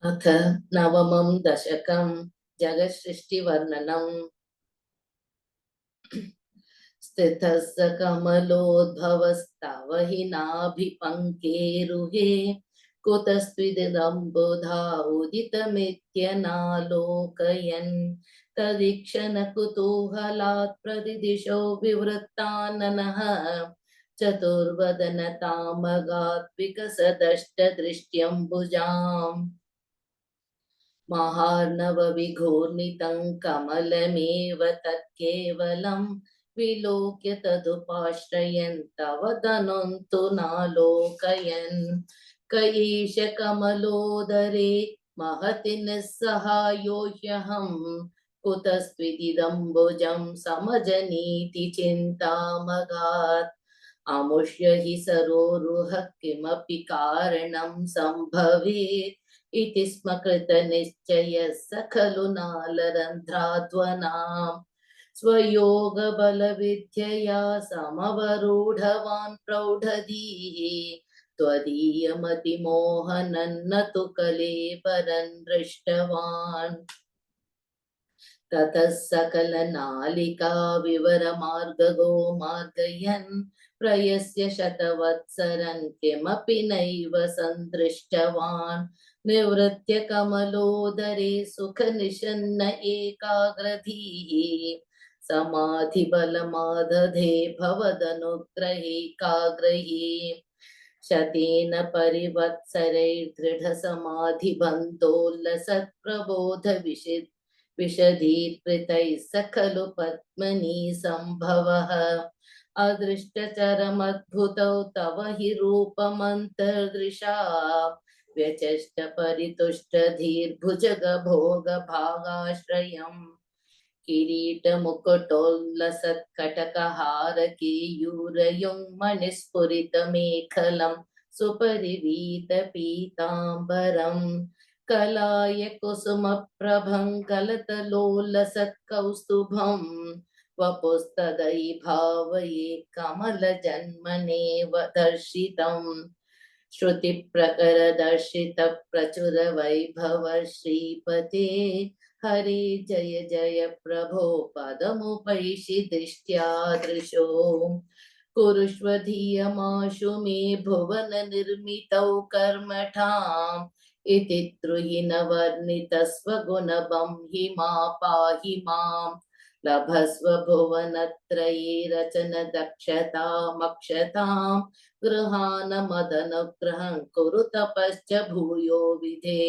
अथ नवमं दशकं जगत्सृष्टिवर्णनम् स्थितस्य कमलोद्भवस्तव हि नाभिपङ्केरुहे कुतस्त्विदम्बुधा उदितमित्यनालोकयन् तदीक्षणकुतूहलात् प्रतिदिशो विवृत्ताननः चतुर्वदनतामगात् विकसदष्टदृष्ट्यम्बुजाम् महार्णवविघूर्णितं कमलमेव तत्केवलं विलोक्य तदुपाश्रयन् तव तनुन्तु नालोकयन् क एष कमलोदरे महति निस्सहायो ह्यहं कुतस्त्विदिदम्बुजं समजनीति चिन्तामगात् अमुष्य हि सरोरुह किमपि कारणं सम्भवेत् इति स्म कृतनिश्चयः स खलु नालरन्ध्राध्वनाम् स्वयोगबलविद्यया समवरूढवान् प्रौढधीः त्वदीयमतिमोहनं न तु कलेबरं दृष्टवान् ततः सकलनालिका विवरमार्गगो मार्गयन् प्रयस्य शतवत्सरं किमपि नैव सन्दृष्टवान् निवृत्य कमलोदरे सुखनिषन्न एकाग्रधीः समाधिबलमादधे भवदनुग्रहेकाग्रही शतेन परिवत्सरैर्दृढसमाधिबन्धोल्लसत्प्रबोधविषित् विशदीकृतैः स खलु पद्मनी सम्भवः अदृष्टचरमद्भुतौ तव हि रूपमन्तर्दृशा व्यचष्ट परितुष्टधीर्भुजगभोगभागाश्रयम् किरीटमुकुटोल्लसत्कटकहारकेयूरयुङ्मणिस्फुरितमेखलं सुपरिवीतपीताम्बरम् कलाय कुसुमप्रभं कलतलोलसत्कौस्तुभं वपुस्तदयि भावये कमलजन्मनेव दर्शितम् श्रुतिप्रकरदर्शित प्रचुर वैभव श्रीपते हरे जय जय प्रभो पदमुपैषि दृष्ट्या दृशो कुरुष्व धियमाशु मे भुवन निर्मितौ कर्मठाम् इति द्रुहिणवर्णितस्वगुणबं हि मा पाहि माम् लभस्व भुवनत्रये रचन दक्षतामक्षताम् गृहानमदनुग्रहं कुरु तपश्च भूयो विधे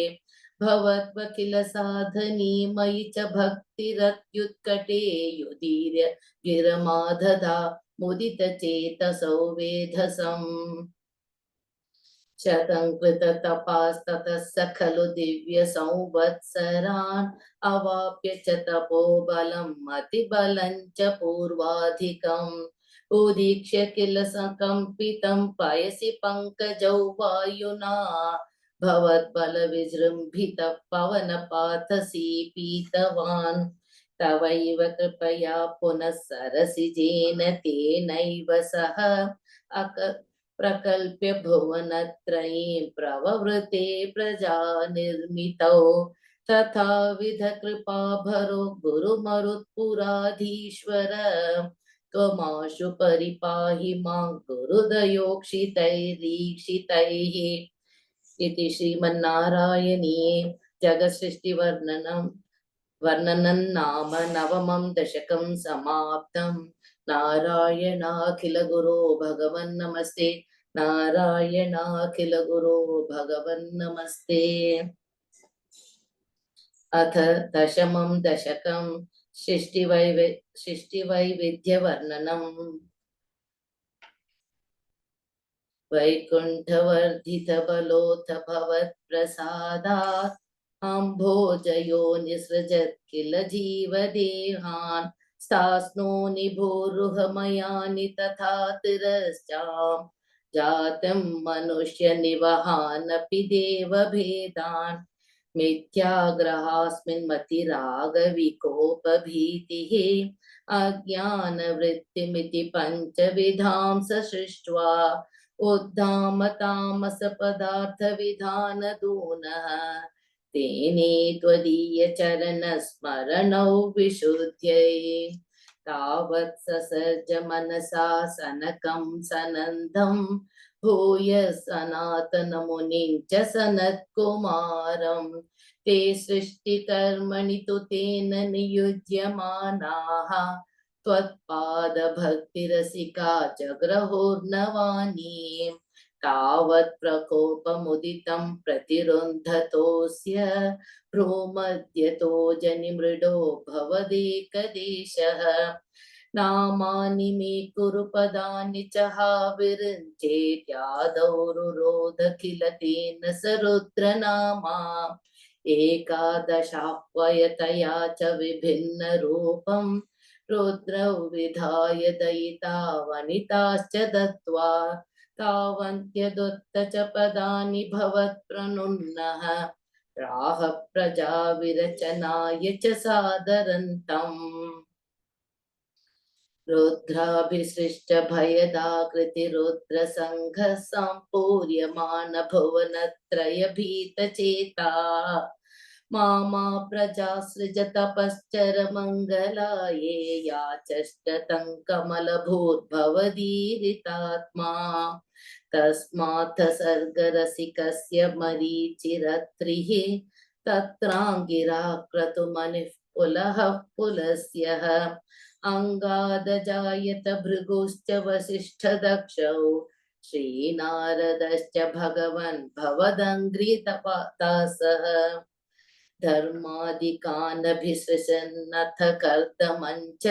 भवत्वखिल साधनी मयि च भक्तिरत्युत्कटे युदीर्य गिरमादधा मुदित चेतसौ वेधसम् शतं कृततपास्ततः स खलु दिव्य संवत्सरान् अवाप्य च तपोबलं मतिबलं च पूर्वाधिकम् उदीक्ष्य किल सकम्पितं पयसि पङ्कजौ वायुना भवद्बलविजृम्भितः पवनपातसी पीतवान् तवैव कृपया पुनः सरसिजेन तेनैव सह अक प्रकल्प्य भुवनत्रयीं प्रववृते प्रजा निर्मितौ तथाविध कृपाभरो गुरुमरुत्पुराधीश्वर त्वमाशु परिपाहि मां गुरुदयोक्षितैरीक्षितैः इति श्रीमन्नारायणीये वर्णनं नाम नवमं दशकं समाप्तम् नारायणाखिल गुरो भगवन् नमस्ते नारायणाखिल गुरो भगवन् नमस्ते। अथ दशमं दशकं सृष्टिवैविध्यवर्णनम् वैकुण्ठवर्धितबलोऽथ भवत्प्रसादात् अम्भोजयो निसृजत् किल जीवदेहान् स्थास्नोनि भूरुहमयानि तथा तिरश्चाम् जातं मनुष्यनिवहानपि देवभेदान् मिथ्याग्रहास्मिन् मतिरागविकोपभीतिः अज्ञानवृत्तिमिति पञ्चविधां सृष्ट्वा उद्धाम तामस पदार्थ विधान दूनः तेने त्वदीय चरण स्मरणौ विशुद्ध्यै तावत् ससर्ज मनसा सनकं सनन्दं भूय सनातन मुनिं च सनत्कुमारं ते सृष्टिकर्मणि तु तेन नियुज्यमानाः त्वत्पादभक्तिरसिका जग्रहुर्नवानी तावत् प्रकोपमुदितं प्रतिरुन्धतोऽस्य भ्रूमध्यतो जनिमृडो भवदेकदेशः नामानि मे कुरु पदानि च हा विरिञ्चेत्यादौ रुरोध किल तेन स रुद्रनामा एकादशाह्वयतया च विभिन्नरूपम् रुद्रौ विधाय दयिता वनिताश्च दत्त्वा तावन्त्यदुत्त च पदानि भवत्प्रणुन्नः राह प्रजा विरचनाय च सादरन्तम् रुद्राभिसृष्ट भयदाकृति रुद्र संघ सम्पूर्यमान भुवनत्रय भीतचेता मामा प्रजा सृज तपश्चर मंगलाये याचष्टतं कमलभूर्भवदीरितात्मा तस्मात् सर्गरसिकस्य मरीचिरत्रिः तत्राङ्गिरा क्रतुमनिः पुलः पुलस्यः अंगादजायत भृगुश्च वसिष्ठदक्षौ श्रीनारदश्च भगवन् भवदङ्घ्रितपातासः धर्मादिकानभिसृशन्नथ कर्दमञ्च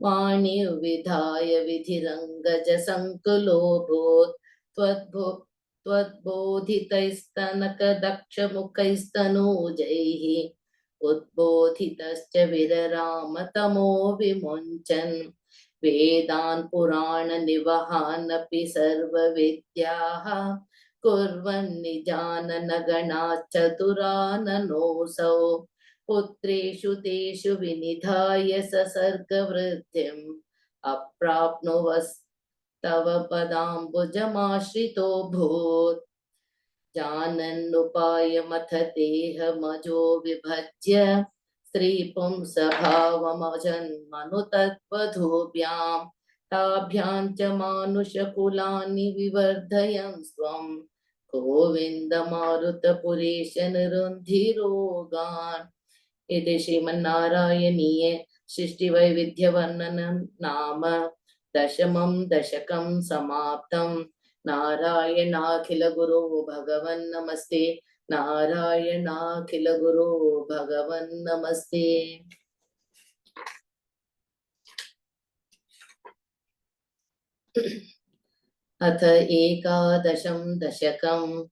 वाणिर्विधाय विधिरङ्गज सङ्कुलोऽभूत् त्वद्बोधितैस्तनकदक्षमुखैस्तनूजैः उद्बोधितश्च विरराम तमो विमुञ्चन् वेदान् पुराणनिवहानपि सर्वविद्याः कुर्वन्निजाननगणाश्चतुराननोऽसौ पुत्रेषु तेषु विनिधाय ससर्गवृद्धिम् अप्राप्नुवस्तव पदाम्बुजमाश्रितो भूत् जानन्नुपायमथ देहमजो विभज्य स्त्रीपुंसभावमजन्मनु तद्वधूभ्यां ताभ्यां च मानुषकुलानि विवर्धयन् स्वं गोविन्दमारुतपुरेश निरुन्धिरोगान्। इति श्रीमन्नारायणीये सृष्टिवैविध्यवर्णनं नाम दशमं दशकं समाप्तम्। नारायणाखिल गुरो भगवन् नमस्ते। नारायणाखिल गुरो भगवन् नमस्ते। अथ एकादशं दशकम्।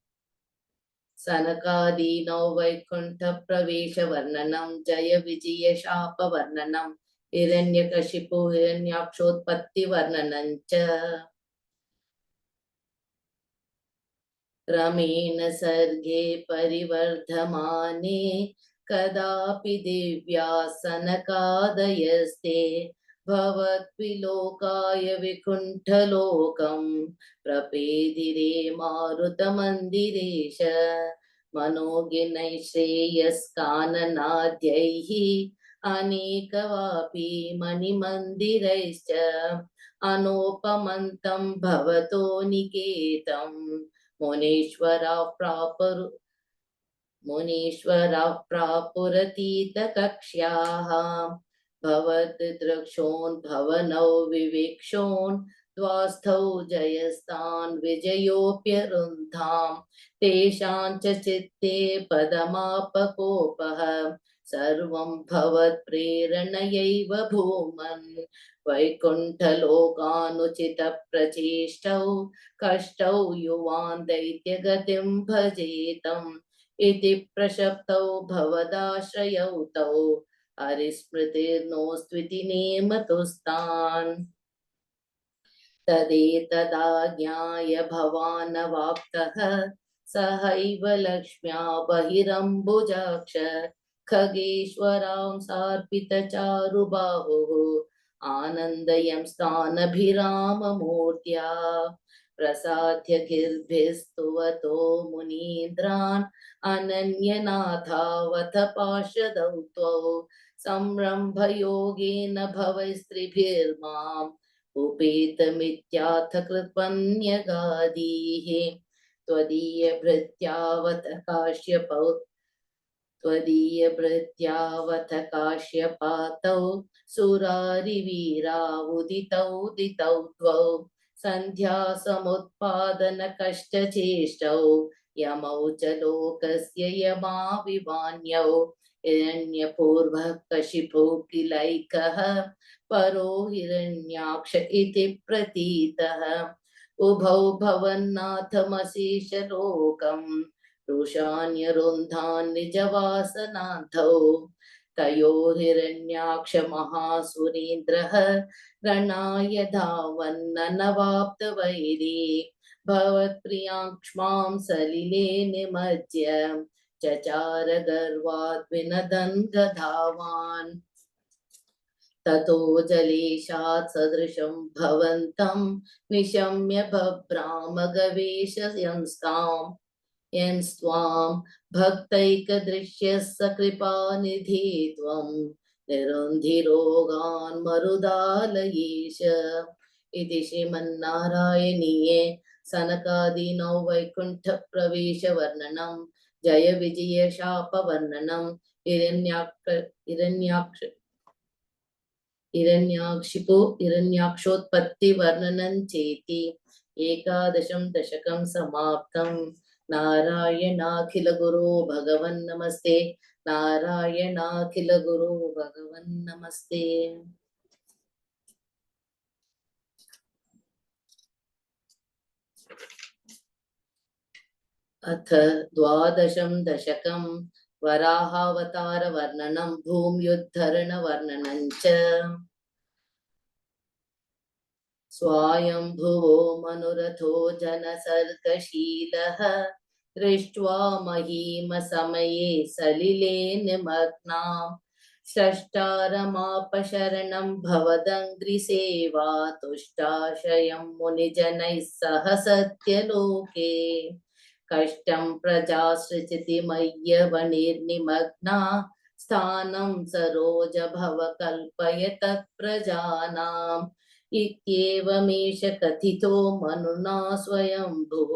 सनकादीनो वैकुण्ठप्रवेशवर्णनं जय विजय शापवर्णनं हिरण्यकशिपु हिरण्याक्षोत्पत्तिवर्णनं च क्रमेण सर्गे परिवर्धमाने कदापि दिव्या सनकादयस्ते भवद्विलोकाय विकुण्ठलोकं प्रपेदिरे मारुतमन्दिरेश मनोज्ञैः श्रेयस्काननाद्यैः अनेकवापि मणिमन्दिरैश्च अनोपमन्तं भवतो निकेतं मुनीश्वराः प्रापुरतीतकक्ष्याः भवद्दृक्षोन् भवनौ विवेक्षोन् द्वास्थौ जयस्तान् विजयोऽप्यरुन्धां तेषां च चित्ते पदमापकोपः सर्वं भवत्प्रेरणयैव भूमन् वैकुण्ठलोकानुचितप्रचेष्टौ कष्टौ युवान् दैत्यगतिं भजेतम् इति प्रशप्तौ भवदाश्रयौ तौ हरिस्मृतिर्नोस्त्विति नेमतुस्तान् तदेतदाज्ञाय भवानवाप्तः सहैव लक्ष्म्या बहिरम्बुजाक्ष खगेश्वरां सार्पितचारुबाहुः आनन्दयं स्थानभिराममूर्त्या प्रसाद्य गिर्भिस्तुवतो मुनीन्द्रान् अनन्यनाथावथ पार्षदौ त्वौ संरम्भयोगेन भवैस्त्रिभिर्माम् उपेतमित्याथ कृपन्यगादीः त्वदीयभृत्यावथ काश्यपातौ सुरारिवीरावुदितौ द्वौ सन्ध्यासमुत्पादनकष्टचेष्टौ यमौ च लोकस्य यमाविवान्यौ हिरण्यपूर्वः कशिपो किलैकः परो हिरण्याक्ष इति प्रतीतः उभौ भवन्नाथमशेषलोकम् रुषान्यरुन्धान् निजवासनान्धौ तयोर्हिरण्याक्ष महासुरेन्द्रः गणाय धावन्ननवाप्तवैरी भवत्प्रियाक्ष्मां सलिले निमज्य चचार गर्वात् विनदन् गधावान् ततो जलेशात् सदृशं भवन्तं निशम्य बभ्राम गवेशयंस्तां यंस्त्वां भक्तैकदृश्यः सकृपानिधि त्वं निरुन्धिरोगान् मरुदालयेश। इति श्रीमन्नारायणीये सनकादीनौ वैकुण्ठप्रवेशवर्णनं जय विजय शापवर्णनं हिरण्याक्षिपु हिरण्याक्षोत्पत्तिवर्णनं चेति एकादशं दशकं समाप्तम्। नारायणाखिल गुरो भगवन् नमस्ते। नारायणाखिल गुरो भगवन् नमस्ते। अथ द्वादशं दशकं वराहावतारवर्णनं भूम्युद्धरणवर्णनं च स्वायम्भुवो मनुरथो जनसर्गशीलः दृष्ट्वा महीमसमये सलिले निमग्नां षष्ठारमापशरणं भवदङ्घ्रिसेवा तुष्टाशयं मुनिजनैः सह सत्यलोके कष्टं प्रजा सृजति मय्यवनिर्निमग्ना स्थानं सरोजभव कल्पय तत्प्रजानाम् इत्येवमेष कथितो मनुना स्वयंभुः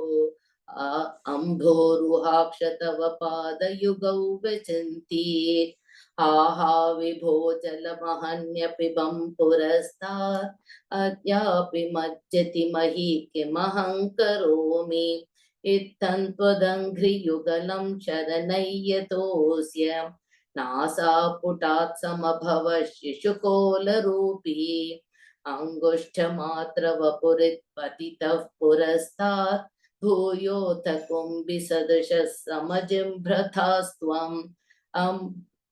अम्भोरुहाक्ष तव पादयुगौ व्यचन्ति आहा विभो जलमहन्यपिबं पुरस्तात् अद्यापि मज्जति मही किमहं करोमि इत्थं त्वदङ्घ्रियुगलं शरणय्यतोऽस्य नासापुटात् समभव शिशुकोलरूपी अङ्गुष्ठमात्रवपुरित्पतितः पुरस्तात् भूयोऽथ कुम्भिसदृशः समजिह्रथास्त्वम्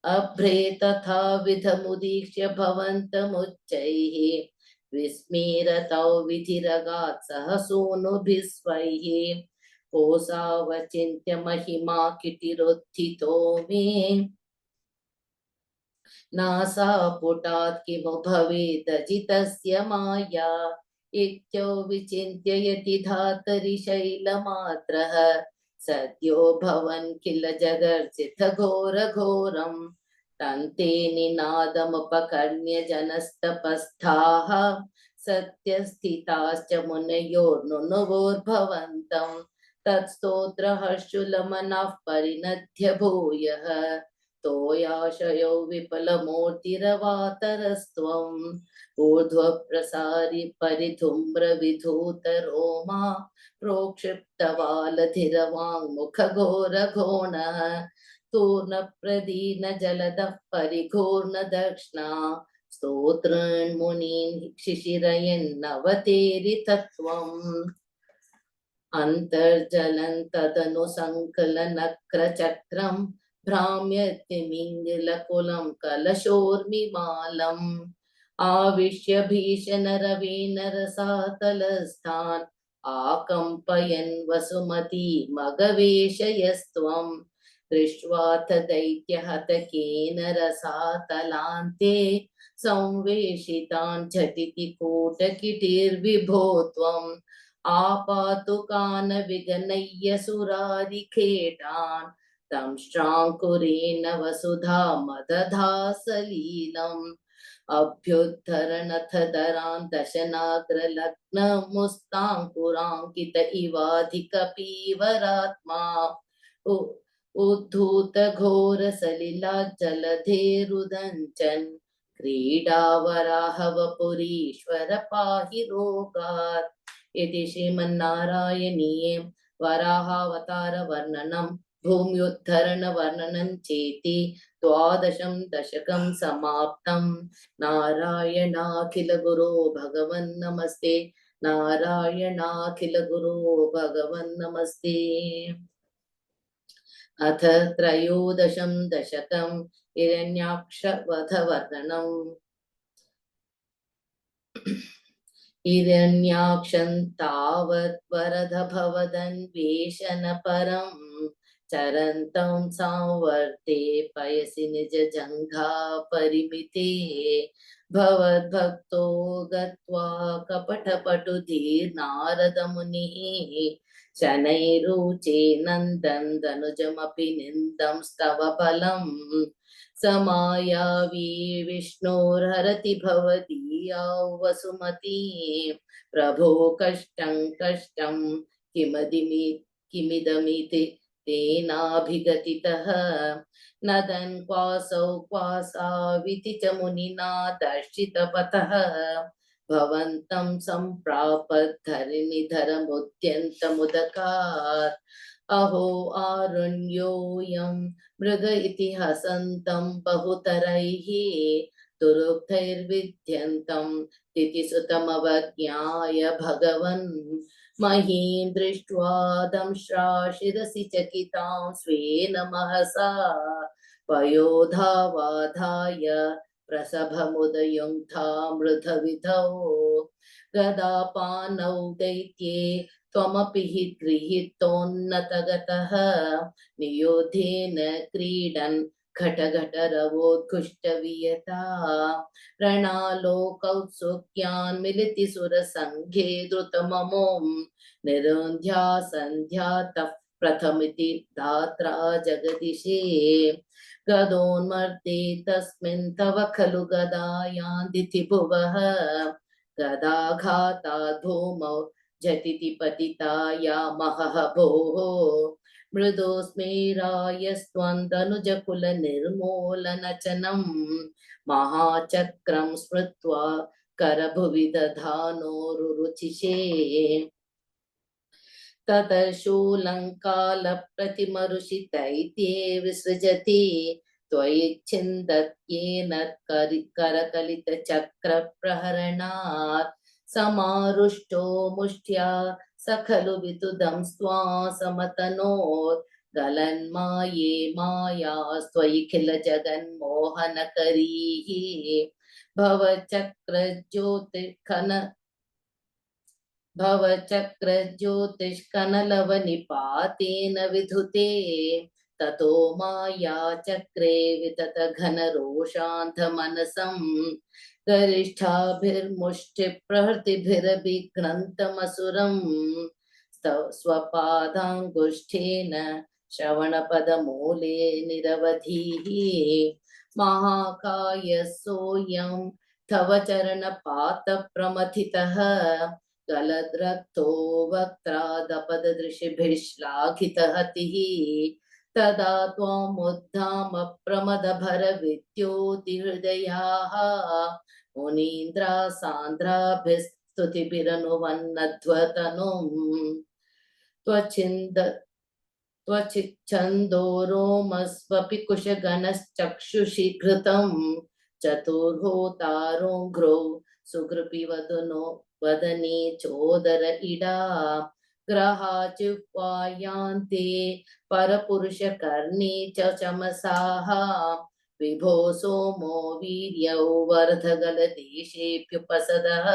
अभ्रे तथा विधमुदीक्ष्य भवन्तमुच्चैः विस्मीरतौ विधिरगात् सह सूनुभिः स्वैः कोसावचिन्त्य महिमा किटिरुत्थितो मे नासापुटात् किमु भवेदजितस्य माया इत्यो विचिन्त्य यति धातरि शैलमात्रः सद्यो भवन् किल जगर्जित घोरघोरं तन्ते निनादमुपकर्ण्य जनस्तपस्थाः सत्यस्थिताश्च मुनयोर्नुनुवोर्भवन्तं तत्स्तोत्रहर्षुलमनः परिनद्य भूयः तोयाशयो विपलमूर्तिरवातरस्त्वम् ऊर्ध्वप्रसारि परिधूम्रविधूतरोमा प्रोक्षिप्तवालधिरवाङ्मुखघोरघोणः तूर्णप्रदीनजलदः परिघूर्णदक्ष्णा स्तोतॄन्मुनीन् शिशिरयन्नवतेरितत्वम् अन्तर्जलं तदनु सङ्कलनक्रचक्रम् भ्राम्यतिमिङ्गिलकुलं कलशोर्मिमालम् आविश्य भीषणरवीनरसातलस्थान् आकम्पयन् वसुमती मगवेशयस्त्वं दृष्ट्वाथ दैत्यहतकेन रसातलान्ते संवेशितान् झटिति कूटकिटिर्विभो त्वम् आपातुकान् विगणय्य सुरारिखेटान् तं श्राङ्कुरेण वसुधा मदधा सलीलम् अभ्युद्धरणथ दरान् दशनाग्रलग्नमुस्ताङ्कुराङ्कित इवाधिकपीवरात्मा उद्धूत घोरसलिला जलधेरुदञ्चन् क्रीडावराहवपुरीश्वर पाहि रोगात् इति श्रीमन्नारायणीये वराहावतार वर्णनं भूम्युद्धरण वर्णनं चेति द्वादशं दशकं समाप्तं नारायणाखिल गुरो भगवन् नमस्ते नारायणाखिल गुरो भगवन् नमस्ते अथ त्रयोदशं दशकं हिरण्याक्षवधवर्णनम् हिरण्याक्षं तावत् वरद भवदन्वेषणपरं चरन्तं संवर्ते पयसि निजजङ्घा परिमिते भवद्भक्तो गत्वा कपटपटुधीर्नारदमुनिः शनैरुचे नन्दन् दनुजमपि निन्दं स्तव फलम् समायावी विष्णोर्हरति भवदीया वसुमती प्रभो कष्टं कष्टं किमिदमिति तेनाभिगतितः नदन् क्वासौ क्वासाविति च मुनिना दर्शितपथः भवन्तं सम्प्रापद्धरणिधरमुद्यन्तमुदकात् अहो आरुण्योऽयं मृग इति हसन्तं बहुतरैः दुरुक्तैर्विध्यन्तं तिथिसुतमवज्ञाय भगवन् महीं दृष्ट्वा दंश्राशिरसि चकितां स्वेन महसा पयोधावाधाय प्रसभमुदयुङ्क्ता मृधविधौ गदापानौ दैत्ये त्वमपि हि गृहीतोन्नतगतः नियोधेन क्रीडन् घटघटरवोत्कुष्टवियता प्रणालोकौत्सुक्यान् मिलितिसुरसङ्घे द्रुतममों निरुन्ध्या सन्ध्या तः प्रथमिति धात्रा जगदिशे गदोन्मर्ते तस्मिन् तव खलु गदा यान्दिति भुवः गदाघाता धूमौ झटिति पतिता या महः भोः मृदुस्मेरायस्त्वन्दनुजकुलनिर्मूलनचनं महाचक्रं स्मृत्वा करभुवि दधानोरुरुचिषे ततः शूलङ्कालप्रतिमरुषितैत्ये विसृजति त्वयिच्छिन्दत्येन करकलितचक्रप्रहरणात् समारुष्टो मुष्ट्या स खलु वितुदं स्वासमतनोत् गलन्माये मायास्त्वयि किल जगन्मोहनकरीः भवचक्रज्योतिष्कनलवनिपातेन विधुते ततो माया चक्रे वितत घनरोषान्धमनसं गरिष्ठाभिर्मुष्टिप्रहृतिभिरभिघ्नन्तमसुरं स्वपादाङ्गुष्ठेन श्रवणपदमूले निरवधिः महाकाय सोऽयं तव चरणपातप्रमथितः गलद्रक्तो वक्त्रादपददृशिभिः श्लाघितहतिः तदा त्वामुद्धाम प्रमदभरविद्योतिहृदयाः मुनीन्द्रा सान्द्राभिस्तुतिभिरनुवन्नध्वतनुम् त्वचिच्छन्दो रोमस्वपि कुशगणश्चक्षुषि घृतं चतुर्होतारोघ्रो सुगृपिवदनो वदने चोदर इडा ग्रहा चिह्वायान्ते परपुरुषकर्णे च चमसाः विभो सोमो वीर्यौ वर्धगलदेशेऽप्युपसदः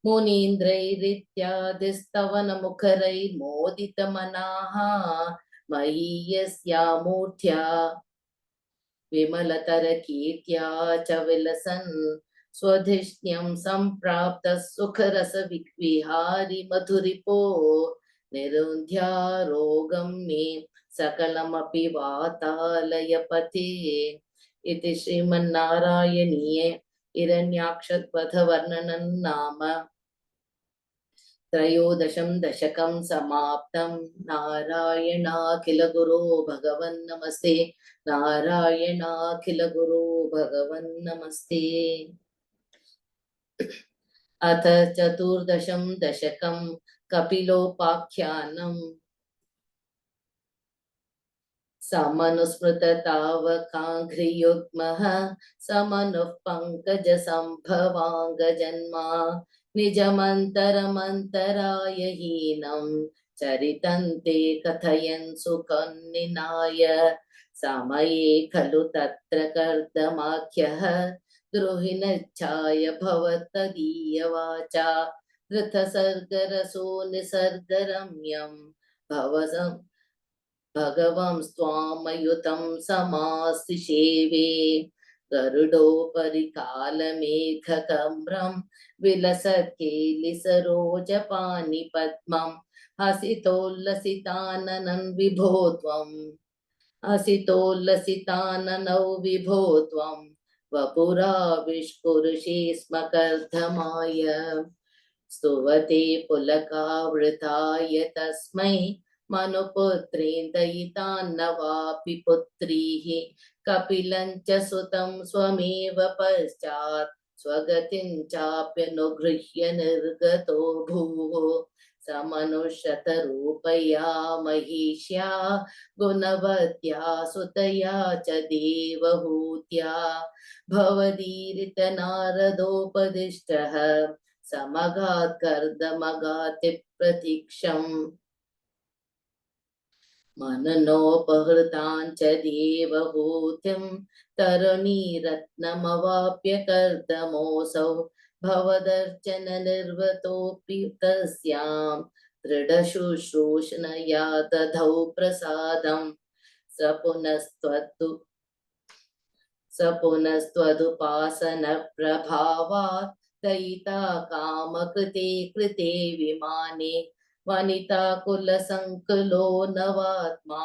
मुनीन्द्रैरित्यादिस्तवनमुखरैर्मोदितमनाः महीयस्या मूर्त्या विमलतरकीर्त्या च विलसन् स्वधिष्ण्यं सम्प्राप्तः सुखरसविहारी मधुरिपो निरुन्ध्यारोगं मे सकलमपि वातालयपते इति श्रीमन्नारायणीये हिरण्याक्षवधवर्णनं नाम त्रयोदशं दशकं समाप्तं। नारायणाखिल गुरो भगवन् नमस्ते। नारायणाखिल गुरो भगवन् नमस्ते। अथ चतुर्दशं दशकं कपिलोपाख्यानम्। समनुस्मृततावकाङ्घ्रियुग्मः समनुः पङ्कजसम्भवाङ्गजन्मा निजमन्तरमन्तरायहीनं चरितं ते कथयन् सुखन्निनाय समये खलु तत्र कर्दमाख्यः द्रोहिणच्छाय भवत्तदीयवाचा धृतसर्गरसो निसर्गरम्यं भगवं स्वामयुतं समास्तिषेवे गरुडोपरि कालमेघकम्रं विलसत्केलिसरोजपाणिपद्मं हसितोल्लसिताननं विभो त्वम् हसितोल्लसिताननौ विभो त्वं वपुराविष्कुरुषे स्म कर्धमाय स्तुवते पुलकावृताय तस्मै मनुपुत्रेन्दयितान्न वापि पुत्रीः कपिलं च सुतं स्वमेव पश्चात् स्वगतिं चाप्यनुगृह्य निर्गतो भूः समनुशतरूपया महिष्या गुणवत्या सुतया च देवहूत्या भवदीरितनारदोपदिष्टः समगात् कर्दमगाति प्रतीक्षम् मननोपहृतां च देवहूतिं तरुणीरत्नमवाप्य कर्दमोऽसौ भवदर्चननिर्वतोऽपि तस्यां दृढशुश्रूषणया दधौ प्रसादं स पुनस्त्वदुपासनप्रभावात् दयिता कामकृते कृते विमाने वनिताकुलसङ्कुलो नवात्मा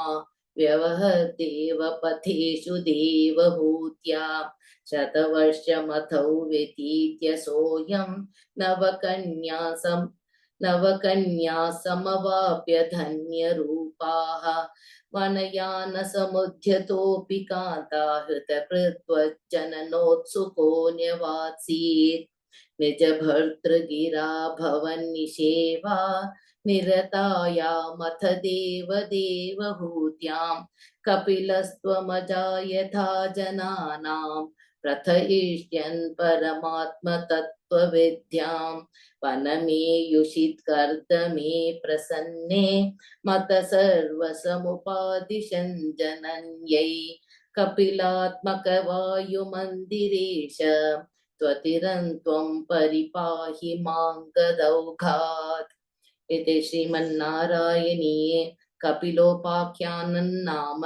व्यवहर्देव पथेषु देवहूत्या शतवर्षमथौ व्यतीत्य सोऽयं नवकन्या समवाप्य धन्यरूपाः वनयानसमुद्यतोऽपि कान्ता हृतकृत्वज्जननोत्सुको न्यवात्सीत् निजभर्तृगिरा भवन्निषेवा निरतायामथ देवदेवहूत्यां कपिलस्त्वमजायथा जनानां प्रथयिष्यन् परमात्मतत्त्वविद्यां वनमेयुषित्कर्दमे प्रसन्ने मत सर्वसमुपादिशन् जनन्यै कपिलात्मकवायुमन्दिरेश त्वतिरन्त्वं परिपाहि मां गदौघात्। इति श्रीमन्नारायणीये कपिलोपाख्यानं नाम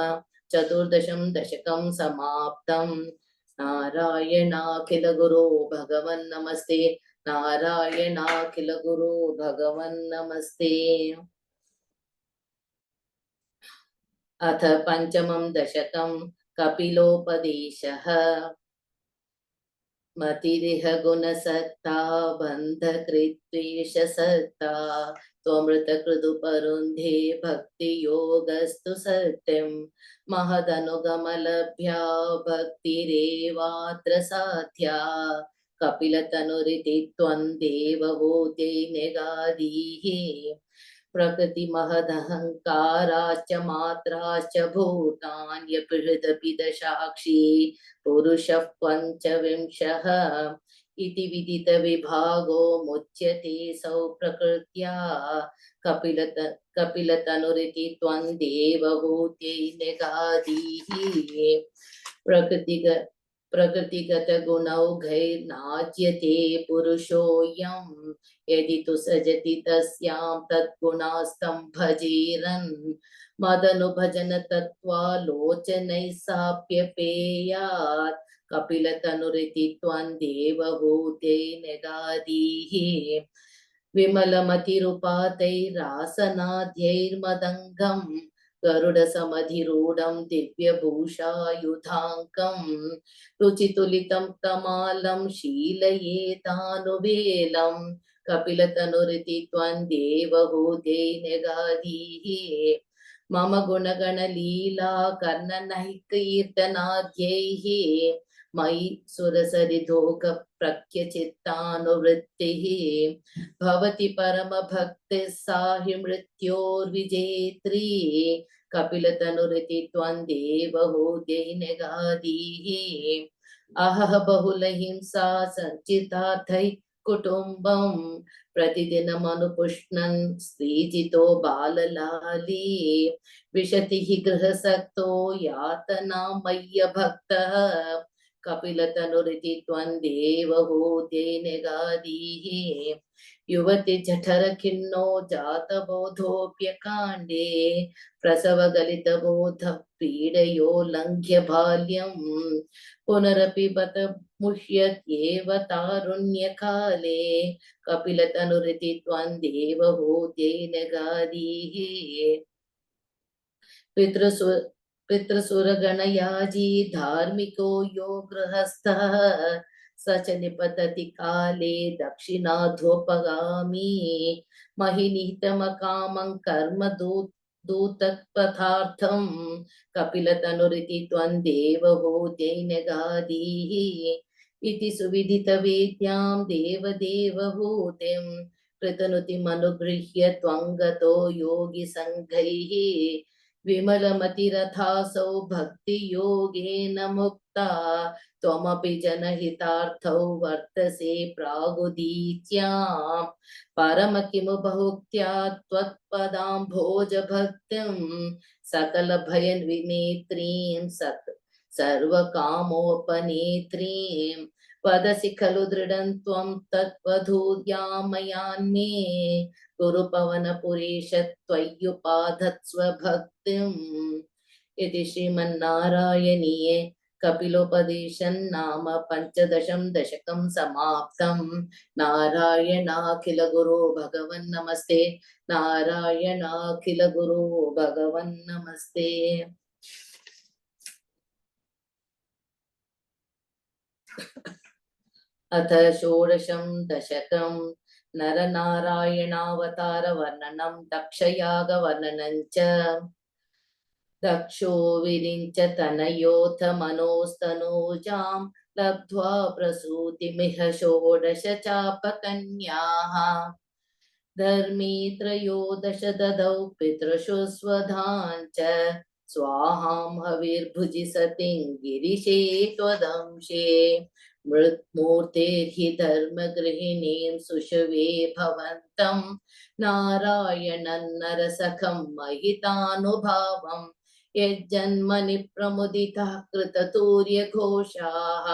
चतुर्दशं दशकं समाप्तम्। नारायणाखिल गुरो भगवन् नमस्ते। नारायणाखिल गुरो भगवन् नमस्ते। अथ पंचमं दशकं कपिलोपदेशः। मतिरिह गुणसत्ता बन्धकृद्वेषसत्ता त्वमृतकृदुपरुन्धे भक्तियोगस्तु सत्यं महदनुगमलभ्या भक्तिरेवात्र साध्या कपिलतनुरिति त्वं देवहूते निगादीः प्रकृतिमहदहङ्काराश्च मात्राश्च भूतान्यपि दशाक्षी पुरुषः पञ्चविंशः इति विदितविभागो मुच्यते सौ प्रकृत्या कपिलतनुरिति त्वं देवहूते निगादीः प्रकृतिगतगुणौघैर्नाज्यते पुरुषोऽयं यदि तु सजति तस्यां तद्गुणास्तं भजेरन् मदनुभजन तत्त्वालोचनैः साप्यपेयात् कपिलतनुरिति त्वं देवहूते निगादीः विमलमतिरुपातैरासनाद्यैर्मदङ्गं गरुडसमधिरूढं दिव्यभूषायुधाङ्कं रुचितुलितं तमालं शीलयेतानुवेलं कपिलतनुरिति त्वं देवहूते निगादीः मम गुणगणलीला कर्णनैकीर्तनाद्यैः मयि सुरसरिधोगप्रख्यचित्तानुवृत्तिः भवति परमभक्तिः सा हि मृत्योर्विजेत्री कपिलतनुरिति त्वं देवहूते निगादीः अहः बहुलहिंसा सञ्चितार्थैः कुटुम्बं प्रतिदिनमनुपुष्णन् स्त्रीजितो बाललाली विशतिः गृहसक्तो यातनां मय्यभक्तः कपिलतनुरिति त्वं देवहूते निगादीः युवति जठरखिन्नो जातबोधोऽप्यकाण्डे प्रसवगलितबोधः पीडयो लङ्घ्य बाल्यं पुनरपि बत मुह्यत्येव तारुण्यकाले कपिलतनुरिति त्वं देवहूते निगादीः पितृसुरगणयाजी धार्मिको यो गृहस्थः स च निपतति काले दक्षिणाध्वोपगामी महिनिहितमकामं कर्म दूतत्पथार्थं कपिलतनुरिति त्वं देवहूते निगादीः इति सुविदितवेद्यां देवदेवहूतिं कृतनुतिमनुगृह्य त्वं गतो योगिसङ्घैः विमलमतिरथासौ भक्तियोगेन मुक्ता त्वमपि जनहितार्थौ वर्तसे प्रागुदीच्यां परम किमु बहुक्त्या त्वत्पदाम्भोजभक्तिं सकलभयविनेत्रीं सर्वकामोपनेत्रीं वदसि खलु दृढं त्वं तत्त्वधूर्यामयान्मे गुरुपवनपुरेश त्वय्युपाधत्स्व भक्तिम् इति श्रीमन्नारायणीये कपिलोपदेशन् नाम पंचदशं दशकं समाप्तं। नारायणाखिल गुरो भगवन् नमस्ते। नारायणाखिल गुरो भगवन् नमस्ते। अथ षोडशं दशकं नरनारायणावतार वर्णनं दक्षयागवर्णनं च। दक्षो विरिञ्च तनयोऽथ मनोस्तनूजां लब्ध्वा प्रसूतिमिह षोडश चापकन्याः। धर्मी त्रयोदश ददौ पितृषु स्वधाञ्च स्वाहां हविर्भुजि सतिं गिरिशे त्वदंशे। मृत्मूर्तेर्हि धर्मगृहिणीं सुषवे भवन्तं नारायणं नरसखं महितानुभावम्। यज्जन्मनि प्रमुदितः कृततूर्यघोषाः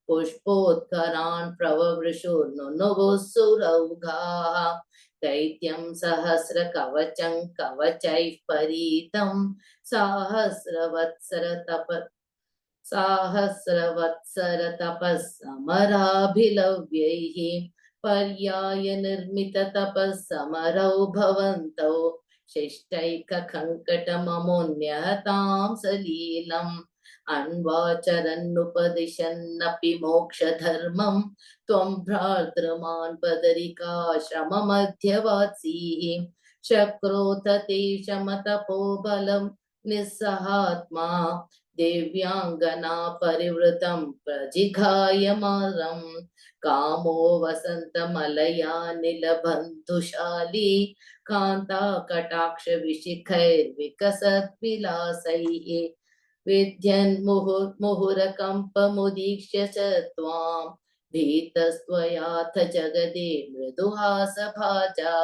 पुष्पोत्करान् प्रववृषुर्नुनुवुः सुरौघाः। दैत्यं सहस्रकवचं कवचैः परीतं साहस्रवत्सर तपः समराभिलव्यैः पर्याय निर्मित तपः समरौ भवन्तौ। शिष्टैकखङ्कटममुन्यहतां सलीलम् अन्वाचरन्नुपदिशन्नपि मोक्षधर्मं त्वं भ्रातृमान् बदरिकाश्रममध्यवासीः। शक्रोत ते शमतपोबलं निस्सहात्मा दिव्यांगना परिवृतं प्रजिघायमानं। कामो वसन्तमलया निलबन्धुशाली कान्ता कटाक्ष विशिखैर्विकसद्विलासैः। विध्यन् मुहुरकम्पमुदीक्ष्य च त्वां भीतस्त्वयाथ जगदे मृदुहासभाजा।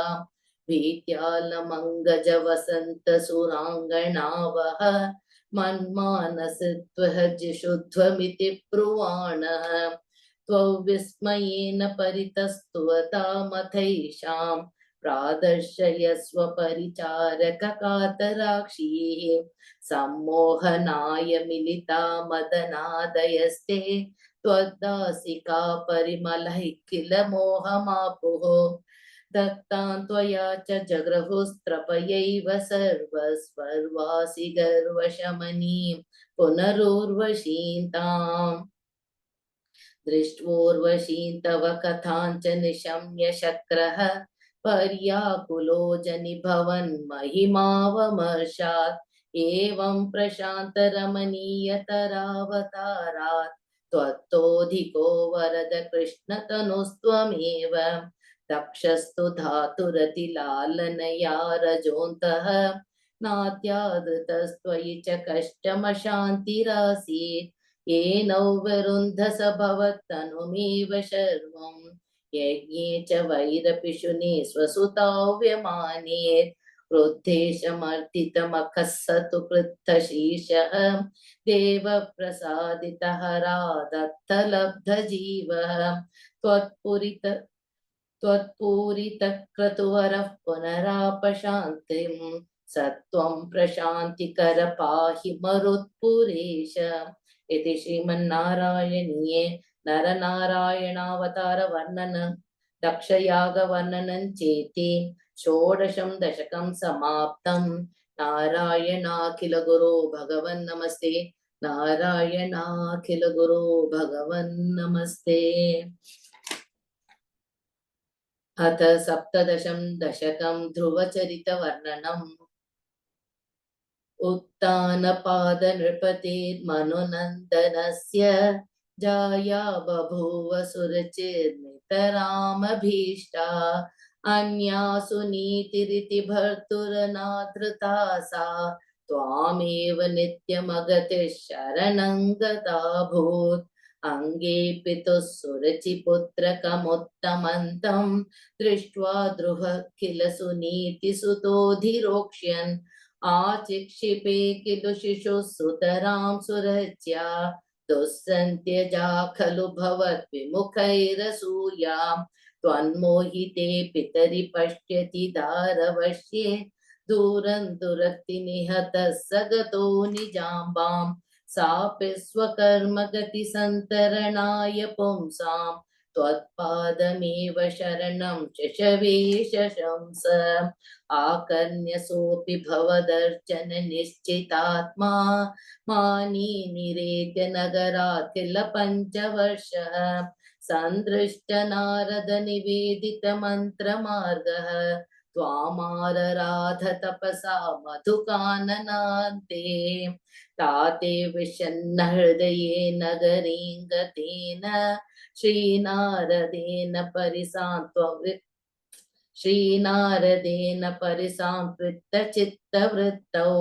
भीत्यालमङ्गज वसन्त सुराङ्गणावः मन्मानसत्वः जिषुध्वमिति ब्रुवाणः। त्वं विस्मयेन परितस्तुवतामथैषां प्रादर्शयस्व परिचारककातराक्षीः। सम्मोहनाय मिलिता मदनादयस्ते त्वद्दासिका परिमलैः किल मोहमापुः। दत्तां त्वया च जगृहुस्त्रपयैव सर्वस्वर्वासि गर्वशमनीं पुनरुर्वशीं ताम्। दृष्ट्वोर्वशीं तव कथाञ्च निशम्य शक्रः पर्याकुलो जनिभवन् महिमावमर्शात्। एवं प्रशान्तरमणीयतरावतारात् त्वत्तोऽधिको वरद कृष्णतनुस्त्वमेव। दक्षस्तु धातुरतिलालनया रजोऽन्तः नात्यादृतस्त्वयि च कष्टमशान्तिरासीत्। येनौ वरुन्धस भवत्तनुमेव शर्वम्। यज्ञे च वैरपिशुने स्वसुताौ व्यमानेत्। क्रुद्धेशमर्थितमखः स तु क्रुद्धशीर्षः देवप्रसादितहरा दत्तलब्धजीवः। त्वत्पूरितक्रतुवरः पुनरापशान्तिं सत्वं प्रशान्तिकर पाहि मरुत्पुरेश। इति श्रीमन्नारायणीये नरनारायणावतार वर्णन दक्षयागवर्णनं चेति षोडशं दशकं समाप्तं। नारायणाखिल गुरो भगवन् नमस्ते। नारायणाखिल गुरो भगवन् नमस्ते। अथ सप्तदशं दशकं ध्रुवचरितवर्णनम्। उत्तानपादनृपतेर्मनुनन्दनस्य जाया बभूव सुरचिर्नितरामभीष्टा। अन्यासु नीतिरिति भर्तुरनादृता सा त्वामेव नित्यमगतिः शरणं गताभूत्। अङ्गे पितुः सुरचिपुत्रकमुत्तमन्तं दृष्ट्वा द्रुहः किल सुनीतिसुतोऽधिरोक्ष्यन्। आचिक्षिपे किलु शिशुः सुतरां सुरच्या दुःसन्त्यजा खलु भवद्विमुखैरसूयां। त्वन्मोहिते पितरि पश्यति दारवश्ये दूरं दुरक्ति निहतः स गतो निजाम्बाम्। सापि स्वकर्मगतिसन्तरणाय पुंसां त्वत्पादमेव शरणं शशवे शशंस आकर्ण्यसोऽपि भवदर्चन निश्चितात्मा मानी निरेत्य नगरात् किल पञ्चवर्षः सन्दृष्ट नारद निवेदित मन्त्रमार्गः त्वामारराध तपसा मधुकाननान्ते ताते विषण्ण हृदये नगरीं गतेन श्रीनारदेन परिसान्त्वितचित्तवृत्तौ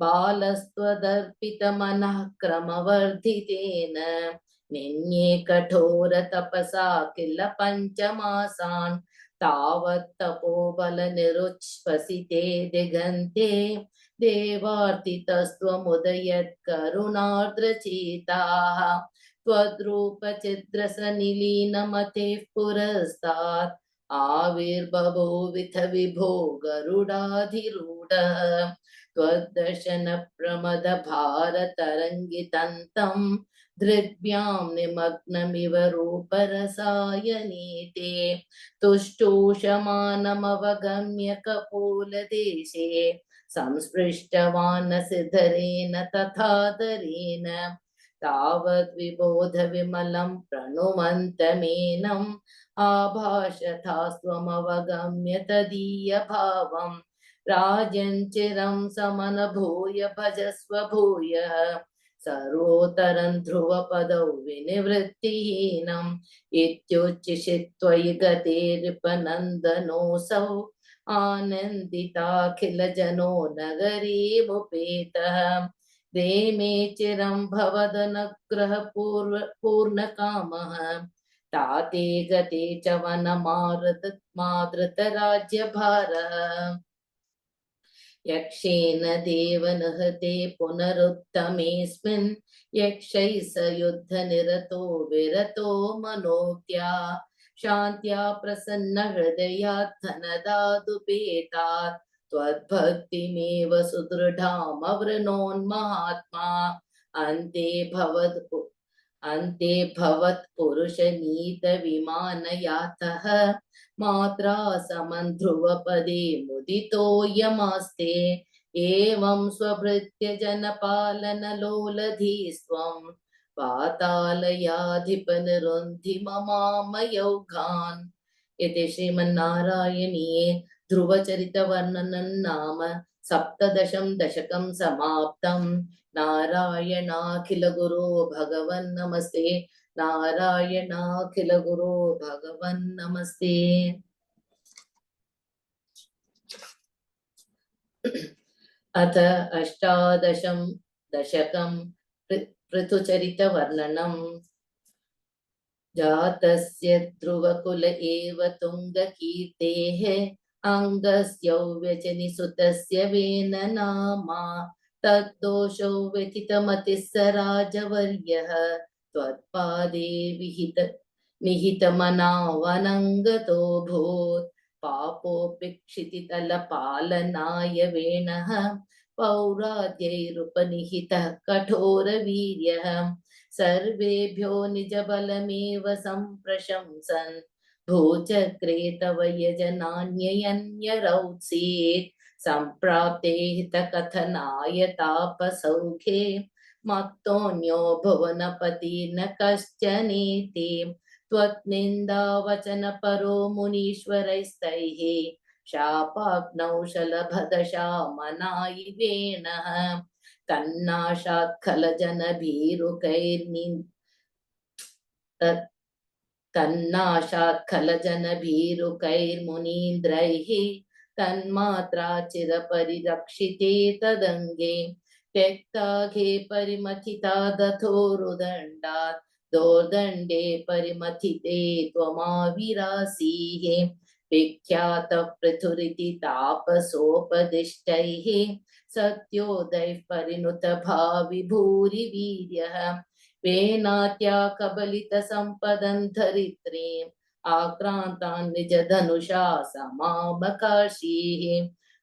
बालस्त्वदर्पितमनः क्रमवर्धितेन निन्ये कठोर तपसा किल पञ्चमासान् तावत् तपोबलनिरुच्छ्वसिते दिगन्ते देवार्तितस्त्वमुदयत् करुणार्द्रचेताः त्वद्रूपचिद्रसनिलीनमतेः पुरस्तात् आविर्बभूविथ विभो गरुडाधिरूढः त्वद्दर्शन प्रमद भारतरङ्गितन्तं धृग्भ्यां निमग्नमिव रूपरसायनीते तुष्टूषमानमवगम्य कपोलदेशे संस्पृष्टवान् सिद्धरेण तथादरेण तावद्विबोध विमलं प्रणुमन्तमेनम् आभाषथास्त्वमवगम्य तदीयभावं राजञ्चिरं समनभूय भजस्व भूयः सर्वोत्तरं ध्रुवपदौ विनिवृत्तिहीनम् इत्युच्चिषित्त्वयि गते नृपनन्दनोऽसौ आनन्दिताखिलजनो नगरीमुपेतः रेमे चिरं भवदनुग्रहपूर्णकामः ताते गते च वनमादृतराज्यभारः यक्षेण देवनिहते पुनरुत्तमेऽस्मिन् यक्षैः स युद्धनिरतो विरतो मनोज्ञा शान्त्या प्रसन्न हृदयात् धनदादुपेतात् त्वद्भक्तिमेव सुदृढामवृणोन्महात्मा अन्ते भवत्पुरुषनीतविमानयातः मात्रा समन्ध्रुवपदे मुदितो यमास्ते एवं स्वभृत्य जनपालनलोलधीस्त्वं पातालयाधिपनिरुन्धि ममामयौघान् इति श्रीमन्नारायणीये ध्रुवचरितवर्णनं नाम सप्तदशं दशकं समाप्तं नारायणाखिल गुरो भगवन् नमस्ते नारायणाखिल गुरो भगवन् नमस्ते। अथ अष्टादशं दशकं पृथुचरितवर्णनम् जातस्य ध्रुवकुल एव तुङ्गकीर्तेः अङ्गस्यौ व्यचनिसुतस्य वेन नामा तद्दोषौ व्यथितमतिः स राजवर्यः त्वत्पादे निहितमनावनङ्गतोऽभूत् पापोपेक्षितितलपालनाय वेणः पौराद्यैरुपनिहितः कठोरवीर्यः सर्वेभ्यो निजबलमेव सम्प्रशंसन् भूचक्रे तव यजनान्ययन्यरौत्सीत् सम्प्राप्ते हितकथनाय तापसौखे मत्तोऽन्यो भुवनपति न कश्चनेति त्वत्निन्दावचनपरो मुनीश्वरैस्तैः शापाग्नौ शलभदशामनायि वेणः तन्नाशात् खलजनभीरुकैर्मुनीन्द्रैः तन्मात्रा चिरपरिरक्षिते तदङ्गे त्यक्ताघे परिमथिता दथोरुदण्डात् दोर्दण्डे परिमथिते त्वमाविरासीः विख्यातः पृथुरिति तापसोपदिष्टैः सत्योदयः परिणुत भावि भूरि वीर्यः वेनात्या कबलित सम्पदं धरित्रीम् आक्रान्तान् निज धनुषा समामकाशीः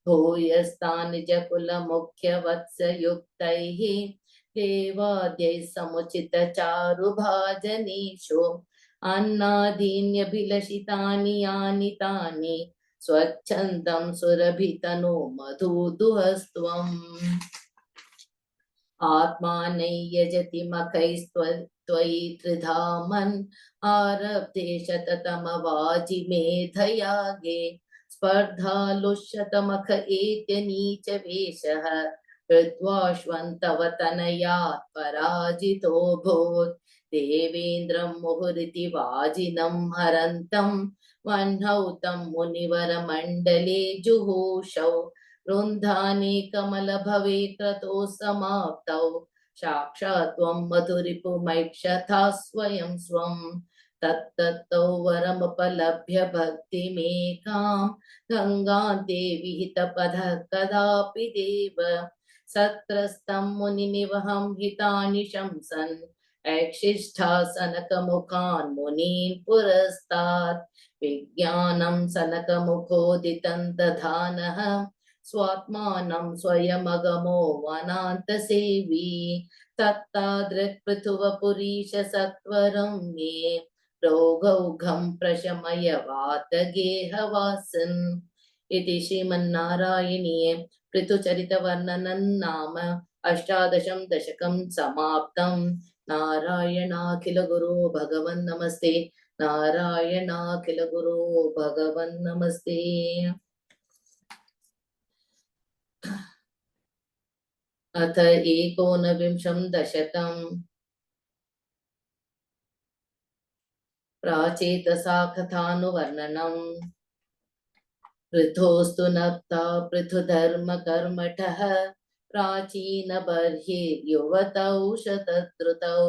भूयस्तान् निज कुल मुख्य वत्स युक्तैः देवाद्यैः समुचितचारुभाजनेषु अन्नादीन्यभिलषितानि यानि तानि स्वच्छन्दं सुरभितनो मधुदुहस्त्वम् आत्मानै यजति मखैस्त्वयि त्रिधामन् आरब्धे शततमवाजिमेधयागे स्पर्धालुष्यतमख एत्य नीच वेशः कृत्वाश्वन्तव तनयात् पराजितोऽभूत् देवेन्द्रं मुहुरिति वाजिनं हरन्तं वह्नौ तं मुनिवरमण्डले जुहूषौ रुन्धानि कमलभवे क्रतो समाप्तौ साक्षात् त्वं मधुरिपुमैक्षथा स्वयं स्वं तत्तौ वरमुपलभ्य भक्तिमेकां गङ्गान्ते विहितपदः कदापि देव सत्रस्तं मुनिनिवहं हितानि शंसन् ऐक्षिष्ठासनकमुखान् मुनीन् पुरस्तात् विज्ञानं सनकमुखोदितं दधानः स्वात्मानं स्वयमगमो वनान्तसेवी तत्तादृक्पृथुवपुरीश सत्वरं मे रोगौघं प्रशमय वातगेहवासन् इति श्रीमन्नारायणीये पृथुचरितवर्णनं नाम अष्टादशं दशकं समाप्तं नारायणाखिल गुरो भगवन् नमस्ते नारायणाखिल गुरो भगवन् नमस्ते अथ एकोनविंशं दशकम् प्राचेतसा कथानुवर्णनम् पृथोस्तु नप्ता पृथुधर्मकर्मठः प्राचीनबर्हिर्युवतौ शतद्रुतौ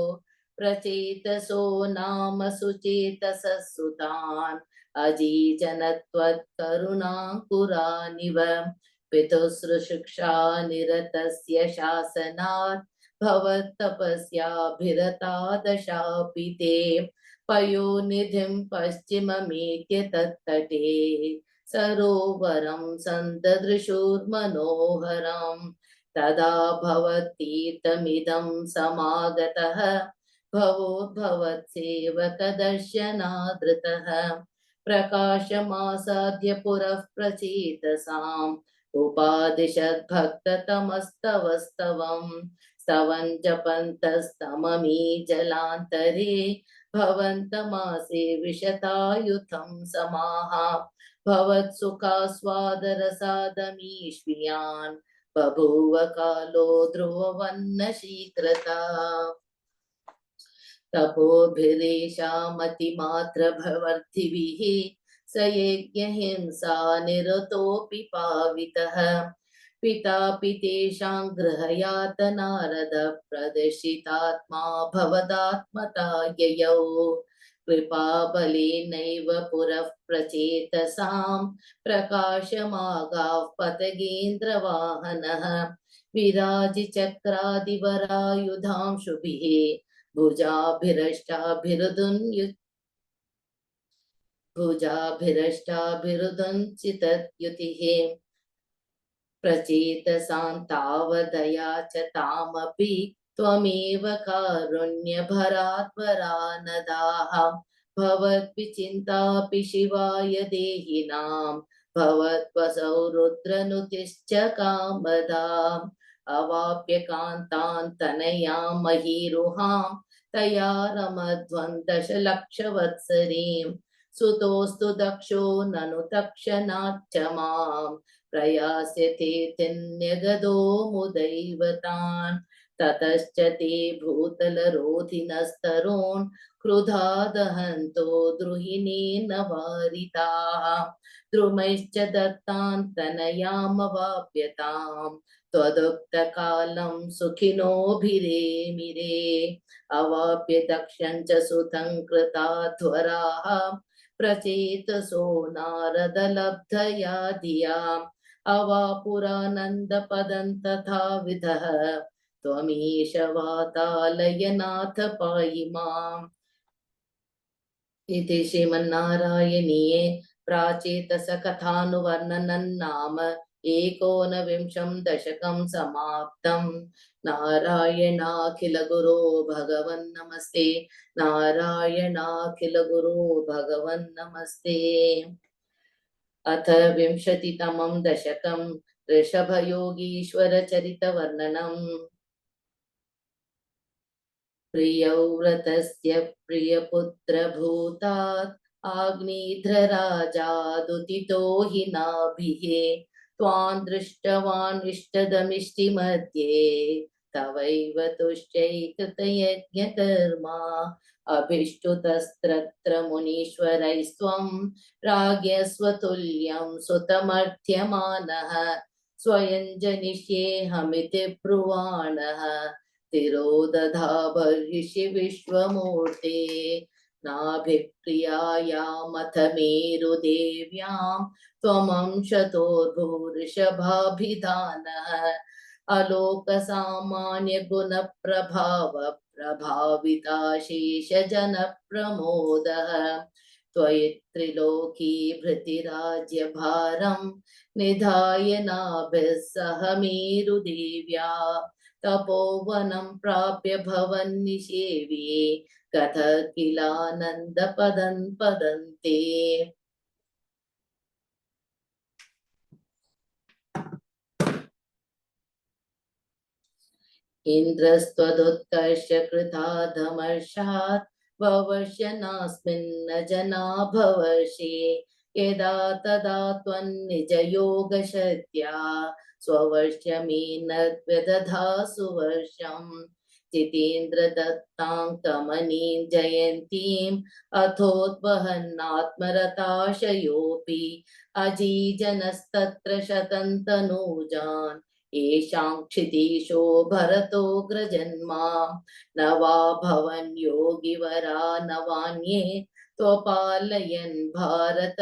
प्रचेतसो नाम सुचेतसः सुतान् अजीजनत्वत्करुणाङ्कुरानिव पितुश्रुशिक्षा निरतस्य शासनात् भवत्तपस्याभिरता दशापि ते पयोनिधिं पश्चिममेत्य तत्तटे सरोवरं सन्ददृशुर्मनोहरं तदा भवतीर्थमिदं समागतः भवोद्भवत्सेवकदर्शनादृतः प्रकाशमासाद्य पुरः प्रचेतसाम् उपादिशद्भक्ततमस्तवस्तवं स्तवं जपन्तस्तममी जलान्तरे भवन्तमासे विशतायुतं समाः भवत्सुखास्वादरसादमीश्वियान् बभूव कालो ध्रुववन्न तपोभिरेषामतिमात्रभवर्तिभिः स यज्ञहिंसा निरतोऽपि पावितः पितापि तेषां गृहयातनारद प्रदर्शितात्मा भवदात्मता ययौ कृपाबलेनैव पुरः प्रचेतसां प्रकाशमागाः पतगेन्द्रवाहनः विराजिचक्रादिवरायुधांशुभिः भुजाभिरष्टाभिरुदञ्चितद्युतिः प्रचेतसां तावदया च तामपि त्वमेव कारुण्यभरात्परानदाः भवद्विचिन्तापि शिवाय देहिनां भवद्वसौ रुद्रनुतिश्च कामदा अवाप्य कान्तान् तनयां महीरुहां तया रमध्वं दशलक्षवत्सरीं सुतोऽस्तु दक्षो ननु तक्षणाच्च मां प्रयास्यते तिन्यगदो मुदैवतान् ततश्च ते भूतलरोधिनस्तरोन् क्रुधा दहन्तो द्रुहिणेन वारिताः द्रुमैश्च दत्तान् तनयामवाप्यताम् त्वदुक्तकालं सुखिनोभिरेमिरे अवाप्य दक्षं च सुतं कृताध्वराः प्रचेतसो नारदलब्धया धियाम् अवापुरानन्दपदं तथा विधः त्वमीश वातालयनाथ पाहि माम् इति श्रीमन्नारायणीये प्राचेतस कथानुवर्णनं नाम एकोनविंशं दशकं समाप्तं। नारायणाखिल गुरो भगवन् नमस्ते। नारायणाखिल गुरो भगवन् नमस्ते। अथ विंशतितमं दशकं ऋषभयोगीश्वरचरितवर्णनम्। प्रियव्रतस्य प्रियपुत्रभूतात् आग्नेध्रराजादुदितो हि नाभिः त्वां दृष्टवान् इष्टदमिष्टिमध्ये तवैव तुष्टैकृतयज्ञकर्मा अभिष्टुतस्त्रत्र मुनीश्वरैस्त्वं राज्ञस्वतुल्यं सुतमर्थ्यमानः स्वयं जनिष्येऽहमिति ब्रुवाणः तिरोदधाबर्हिषि विश्वमूर्ते नाभिप्रियायामथ मेरुदेव्यां त्वमंशतोर्भूरिषभाभिधानः अलोकसामान्यगुणप्रभाव प्रभाविताशेषजनप्रमोदः त्वयि त्रिलोकी भृतिराज्यभारं निधाय नाभिः सह मेरुदेव्या तपोवनं प्राप्य भवन्निषेव्ये कथं किलानन्दपदं पदन्ते। इन्द्रस्त्वदुत्कर्षकृताधमर्षात् ववर्ष्य नास्मिन्न जना भवर्षे यदा तदा त्वन्निजयोगशक्त्या स्ववर्षमेनद्व्यदधासु वर्षम् जितेन्द्रदत्तां कमनीं जयन्तीम् अथोद्वहन्नात्मरताशयोऽपि अजीजनस्तत्र शतन्तनूजान् येषां क्षितीशो भरतोऽग्रजन्मा न वा भवन् योगिवरा नवान्ये त्वपालयन् भारतवर्षखण्डान्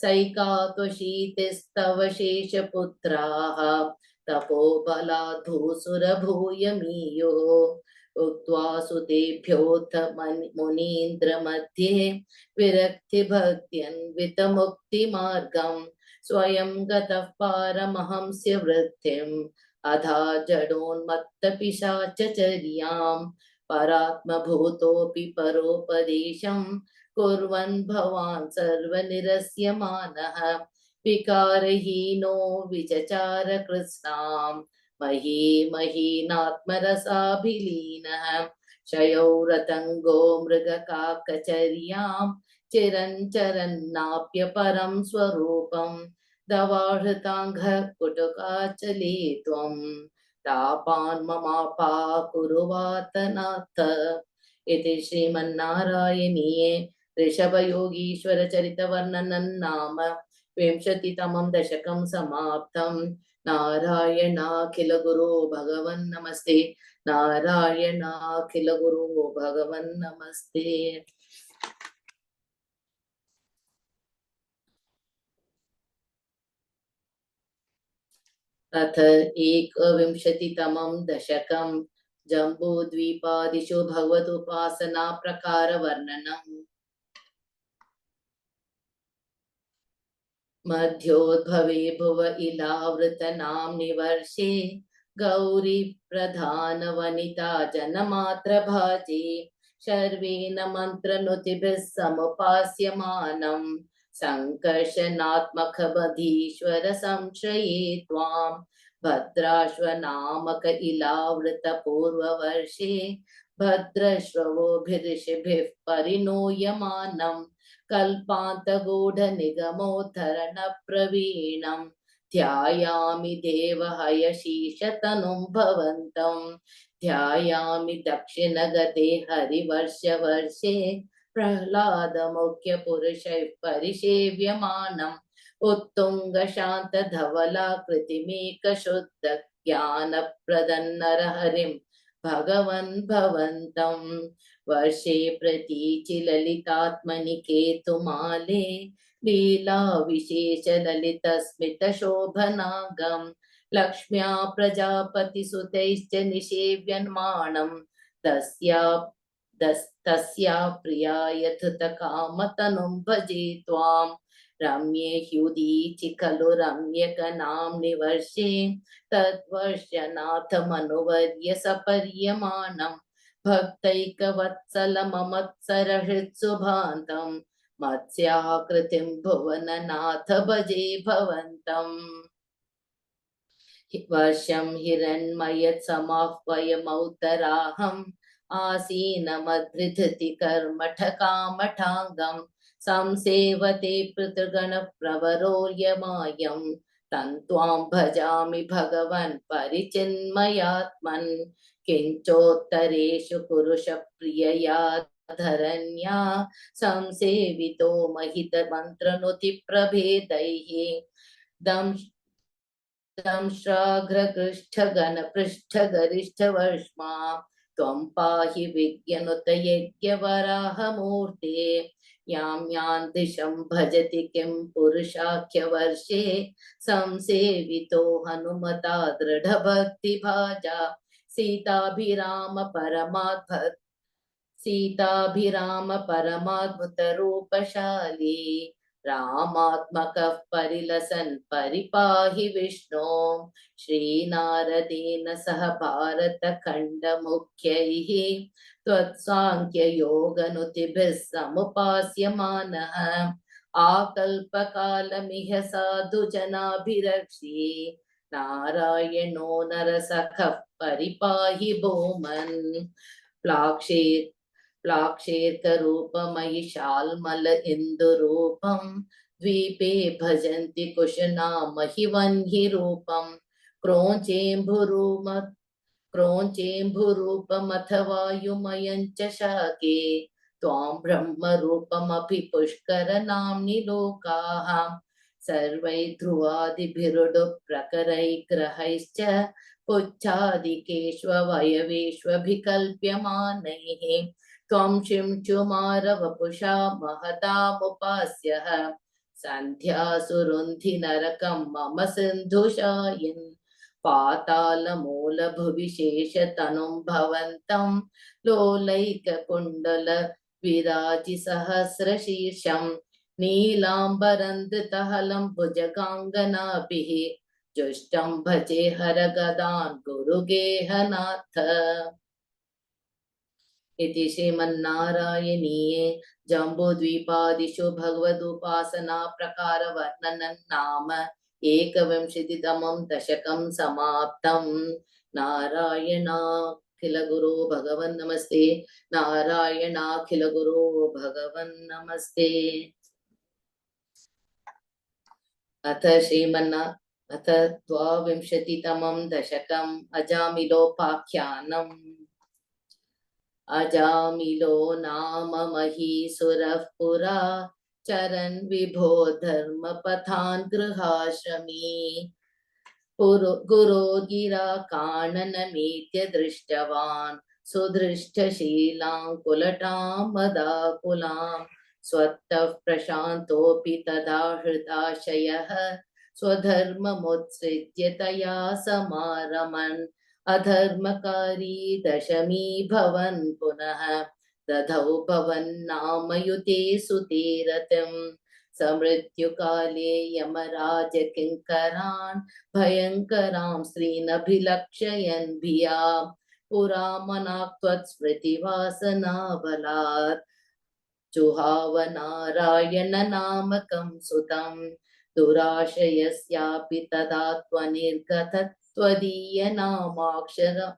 सैकात्वशीतिस्तव शेषपुत्राः तपोबलात् भूसुरभूयमीयुः उक्त्वा सुतेभ्योऽथ मुनीन्द्रमध्ये विरक्तिभक्त्यन्वितमुक्तिमार्गम् स्वयं गतः पारमहंस्य वृत्तिम् अधा जडोन्मत्तपिशाचचर्यां परात्मभूतोऽपि परोपदेशं कुर्वन् भवान् सर्वनिरस्यमानः विकारहीनो विचचार कृत्स्नां महीमहीनात्मरसाभिलीनः शयौ रतङ्गो मृगकाकचर्यां चिरञ्चरन्नाप्य परं स्वरूपं दवाहृताङ्घः कुटुकाचले त्वं तापान् ममापाकुरु वातनाथ। इति श्रीमन्नारायणीये ऋषभयोगीश्वरचरितवर्णनं नाम विंशतितमं दशकं समाप्तं। नारायणाखिल गुरो भगवन् नमस्ते। नारायणाखिल गुरो भगवन् नमस्ते। अथ एकविंशतितमं दशकं जम्बूद्वीपादिषु भगवदुपासना प्रकारवर्णनम्। मध्योद्भवे भुव इलावृतनाम्नि वर्षे गौरी प्रधानवनिता जनमात्रभाजे शर्वेण मन्त्रनुतिभिः समुपास्यमानम् सङ्कर्षणात्मकबधीश्वर संश्रये त्वां भद्राश्वनामक इलावृतपूर्ववर्षे भद्रश्रवोभिऋषिभिः परिणूयमानम् कल्पान्तगूढनिगमोद्धरणप्रवीणं ध्यायामि देवहयशीशतनुं भवन्तं ध्यायामि दक्षिणगते हरिवर्षवर्षे प्रह्लादमुख्यपुरुषैः परिसेव्यमानम् उत्तुङ्गशान्तधवलाकृतिमेकशुद्ध ज्ञानप्रदन्नरहरिं भगवन् भवन्तम् वर्षे प्रतीचि केतुमाले लीला विशेष ललितस्मितशोभनागं लक्ष्म्या प्रजापतिसुतैश्च निषेव्यन्माणं तस्या प्रिया यथुत कामतनुं भजे त्वां रम्ये ह्युदीचि खलु रम्यकनाम्नि वर्षे तद्वर्ष्यनाथमनुवर्य सपर्यमाणम् भक्तैकवत्सलममत्सरहृत्सुभान्तम् मत्स्याकृतिं भुवननाथ भजे भवन्तम् वर्षं हिरण्मयत् समाह्वयमौतराहम् आसीनमधृधति कर्मठकामठाङ्गम् संसेवते पृथुगणप्रवरोऽयमायं तन्त्वां भजामि भगवन् परिचिन्मयात्मन् किञ्चोत्तरेषु पुरुषप्रियया धरण्या संसेवितो महितमन्त्रनुतिप्रभेदैः दंश दंश्राघ्रकृष्ठगणपृष्ठगरिष्ठवर्ष्मा त्वं पाहि विज्ञनुत यज्ञवराहमूर्ते यां यां दिशं भजति किं पुरुषाख्यवर्षे संसेवितो हनुमता दृढभक्तिभाजा सीताभिराम परमाद्भक्त सीताभिराम परमाद्भुतरूपशाली रामात्मकः परिलसन् परिपाहि विष्णो श्रीनारदेन सह भारतखण्डमुख्यैः त्वत्साङ्ख्ययोगनुतिभिः समुपास्यमानः आकल्पकालमिह साधुजनाभिरक्षी नारायणो नरसखः परिपाहि भूमन् प्लाक्षे प्लाक्षेर्करूपमहिषाल्मल इन्दुरूपं द्वीपे भजन्ति कुशनामहिवह्निरूपं क्रोञ्चेम्भुरूपमथ वायुमयं च शाके त्वां ब्रह्मरूपमपि पुष्करनाम्नि लोकाः सर्वै ध्रुवादिभिरुडुप्रकरैर्ग्रहैश्च पुच्छादिकेष्ववयवेष्वभिकल्प्यमानैः त्वं शिंचुमारवपुषा महतामुपास्यः सन्ध्यासुरुन्धि नरकं मम सिन्धुशायिन् पातालमूलभुवि शेषतनुं भवन्तं लोलैककुण्डल विराजिसहस्रशीर्षं नीलाम्बरन्धृतहलं भुजगाङ्गनाभिः जुष्टं भजे हरगदान् गुरुगेहनाथ इति श्रीमन्नारायणीये जम्बूद्वीपादिषु भगवदुपासना प्रकारवर्णनं नाम एकविंशतितमं दशकं समाप्तम् नारायणाखिल गुरो भगवन् नमस्ते नारायणाखिल गुरो भगवन् नमस्ते अथ द्वाविंशतितमं दशकम् अजामिलोपाख्यानम् अजामिलो नाम महीसुरः पुरा चरन् विभो धर्मपथान् गृहाश्रमी गुरोर्गिरा काननमेत्य दृष्टवान् सुदृष्टशीलां कुलटां मदाकुलां स्वतः प्रशान्तोऽपि तदा हृदाशयः स्वधर्ममुत्सृज्य तया समारमन् अधर्मकारी दशमी भवन् पुनः दधौ भवन्नामयुते सुते रतिं समृत्युकाले यमराज किङ्करान् भयङ्करां स्त्रीनभिलक्षयन् भिया पुरा मनाक्त्वत्स्मृतिवासनाबलात् जुहाव नारायण नामकं सुतं दुराशयस्यापि तदा त्वनिर्गतत्वदीयनामाक्षरम्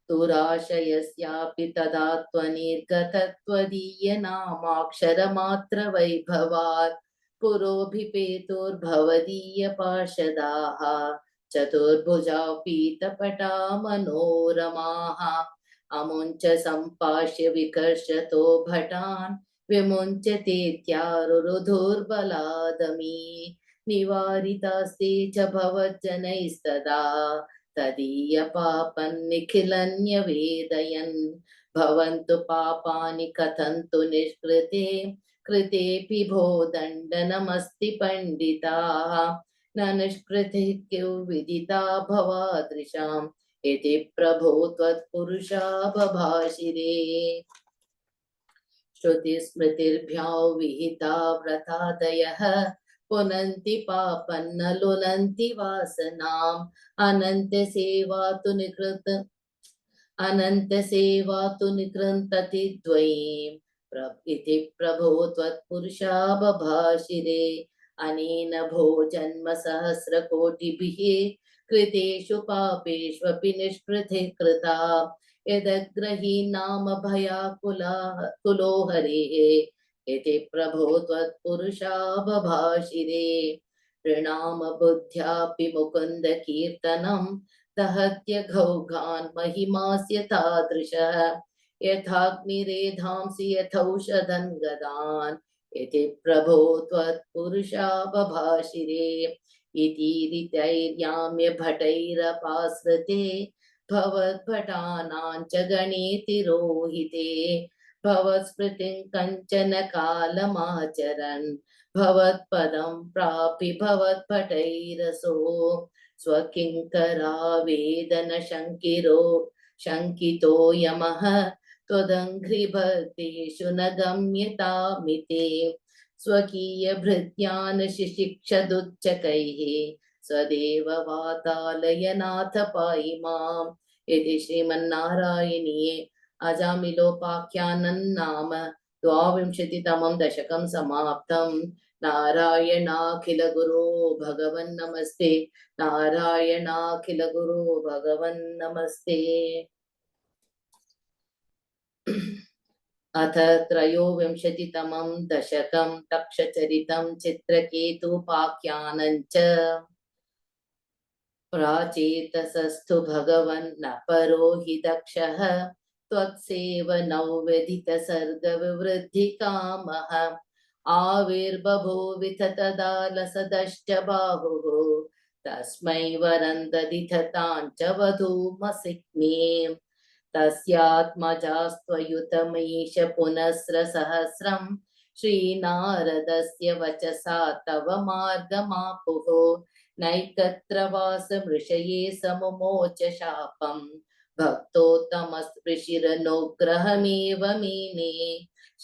दुराशयस्यापि तदा त्वनिर्गतत्वदीयनामाक्षरमात्रवैभवात् पुरोभिपेतुर्भवदीयपार्षदाः चतुर्भुजा पीतपटा मनोरमाः अमुञ्च सम्पाश्य विकर्षतो भटान् विमुञ्चतेत्यारुरुधुर्बलादमी निवारितास्ते च भवज्जनैस्तदा तदीयपापन्निखिलन्यवेदयन् भवन्तु पापानि कथन्तु निष्कृते कृतेऽपि भो दण्डनमस्ति पण्डिताः न निष्कृतिः क्यौ विदिता भवादृशाम् इति प्रभो त्वत्पुरुषा बभाषिरे श्रुतिस्मृतिर्भ्यो विहिता व्रतादयः पुनन्ति पापं न लुनन्ति वासनाम् अनन्तसेवा तु निकृन्तति द्वयीम् इति प्रभो त्वत्पुरुषा बभाषिरे अनेन भो जन्म सहस्रकोटिभिः कृतेषु पापेष्वपि निष्कृतिः कृता यदग्रही नाम कुलो हरेः इति प्रभो त्वत्पुरुषा बभाषिरे प्रणाम बुद्ध्यापि मुकुन्द कीर्तनम् दहत्य घौघान् महिमास्य तादृशः यथाग्निरेधांसि यथौषधं गदान् इति प्रभो त्वत्पुरुषा बभाषिरे इति रीतैर्याम्य भटैरपाश्रिते भवद्भटानां च गणे तिरोहिते भवत्स्मृतिं कञ्चन कालमाचरन् भवत्पदं प्रापि भवद्भटैरसो स्वकिङ्करा वेदन शङ्कितो यमः त्वदङ्घ्रिभक्तेषु न गम्यतामिते स्वकीयभृत्यान् शिशिक्षदुच्चकैः स्वदेव वातालयनाथ पाहि माम् इति श्रीमन्नारायणीये अजामिलोपाख्यानं नाम द्वाविंशतितमं दशकं समाप्तम् नारायणाखिल गुरो भगवन् नमस्ते नारायणाखिल गुरो भगवन् नमस्ते। अथ त्रयोविंशतितमं दशकं तक्षचरितं चित्रकेतुपाख्यानं च प्राचेतसस्तु भगवन् न परो हि दक्षः त्वत्सेवनौ व्यधितसर्गविवृद्धिकामः आविर्बभूविथ तदा लसदश्च बाहुः तस्मै वरं ददिथताञ्च वधूमसिग्नीम् तस्यात्मजास्त्वयुतमीश पुनस्रसहस्रं श्रीनारदस्य वचसा तव मार्गमापुः नैकत्रवासमृषये समुमोच शापं भक्तोत्तमस्पृशिरनुग्रहमेव मेने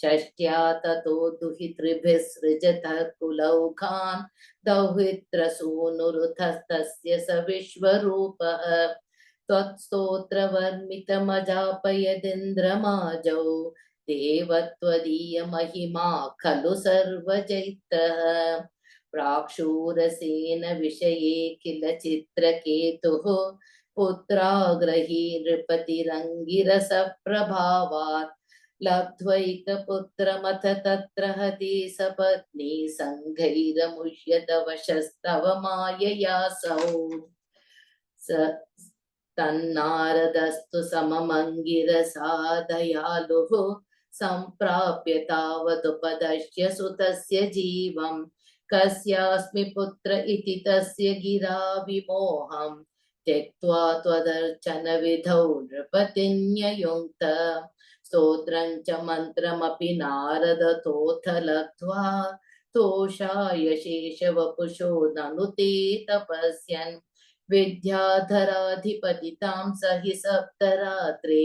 षष्ट्या ततो दुहितृभिः सृजतः कुलौघान् दौहित्रसूनुरुतस्तस्य स विश्वरूपः त्वत्स्तोत्रवर्मितमजापयदिन्द्रमाजौ देवत्वदीयमहिमा खलु सर्वजैत्रः प्राक्षूरसेन विषये किल चित्रकेतुः पुत्राग्रही नृपतिरङ्गिरसप्रभावात् लब्ध्वैकपुत्रमथ तत्र हति सपत्नी सङ्घैरमुष्यत वशस्तव माययासौ तन्नारदस्तु सममङ्गिरसा दयालुः सम्प्राप्य तावदुपदश्य सुतस्य जीवं कस्यास्मि पुत्र इति तस्य गिरा विमोहं त्यक्त्वा त्वदर्चनविधौ नृपतिन्ययुङ्क्त स्तोत्रं च मन्त्रमपि नारदतोऽथ लब्ध्वा तोषाय शेषवपुषो ननु ते तपस्यन् विद्याधराधिपतितां स हि सप्तरात्रे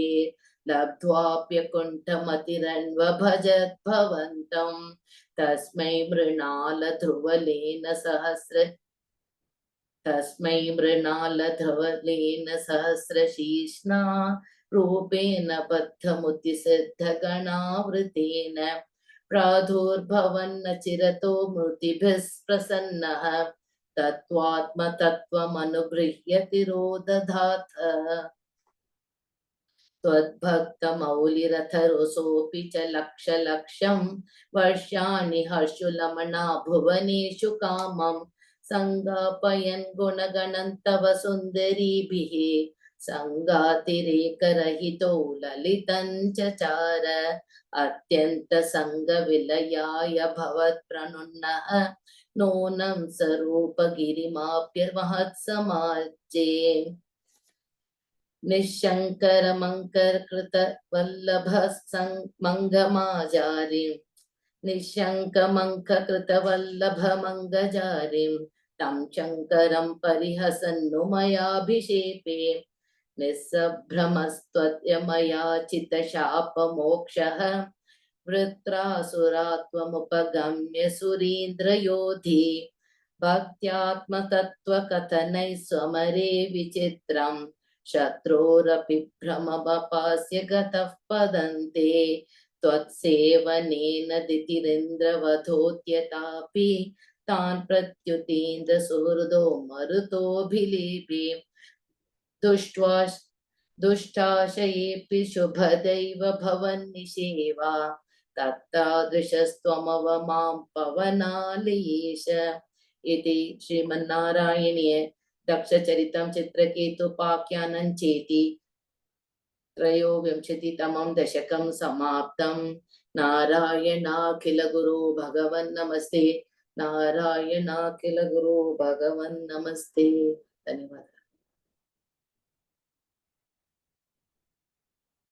लब्ध्वाप्यकुण्ठमतिरन्वभजद्भवन्तं तस्मै मृणालध्रुवलेन सहस्रशीर्ष्णा रूपेण बद्धमुतिसिद्धगणावृतेन प्रादुर्भवन्न चिरतो मृतिभिः प्रसन्नः तत्त्वात्मतत्त्वमनुगृह्य तिरोदधाथ त्वद्भक्तमौलिरथरोऽसोऽपि च लक्षं वर्षाणि हर्षुलमना भुवनेषु कामं सङ्गापयन् गुणगणं तव सुन्दरीभिः सङ्गातिरेकरहितो ललितं चचार अत्यन्तसङ्गविलयाय भवत्प्रणुन्नः नूनं स्वरूपगिरिमाप्यमहत्समाजे निःशङ्कमङ्ककृतवल्लभमङ्गजारिं तं शङ्करं परिहसन्नु मयाभिषेपे निःसभ्रमस्त्वयमयाचितशापमोक्षः वृत्रासुरा त्वमुपगम्य सुरीन्द्रयोधि भक्त्यात्मतत्त्वकथनैः स्वमरे विचित्रम् शत्रोरपि भ्रमवपास्य गतः पदन्ते त्वत्सेवनेन दितिरिन्द्रवधोऽत्यतापि तान् प्रत्युतीन्द्र सुहृदो मरुतोऽभिलेपे दुष्ट्वा दुष्टाशयेऽपि शुभदैव भवन्निषेवा तत्तादृशस्त्वमव मां पवनालयेश इति श्रीमन्नारायणीय दक्षचरितं चित्रकेतुपाख्यानं चेति त्रयोविंशतितमं दशकं समाप्तं। नारायणाखिल गुरो भगवन् नमस्ते। नारायणाखिल गुरो भगवन् नमस्ते।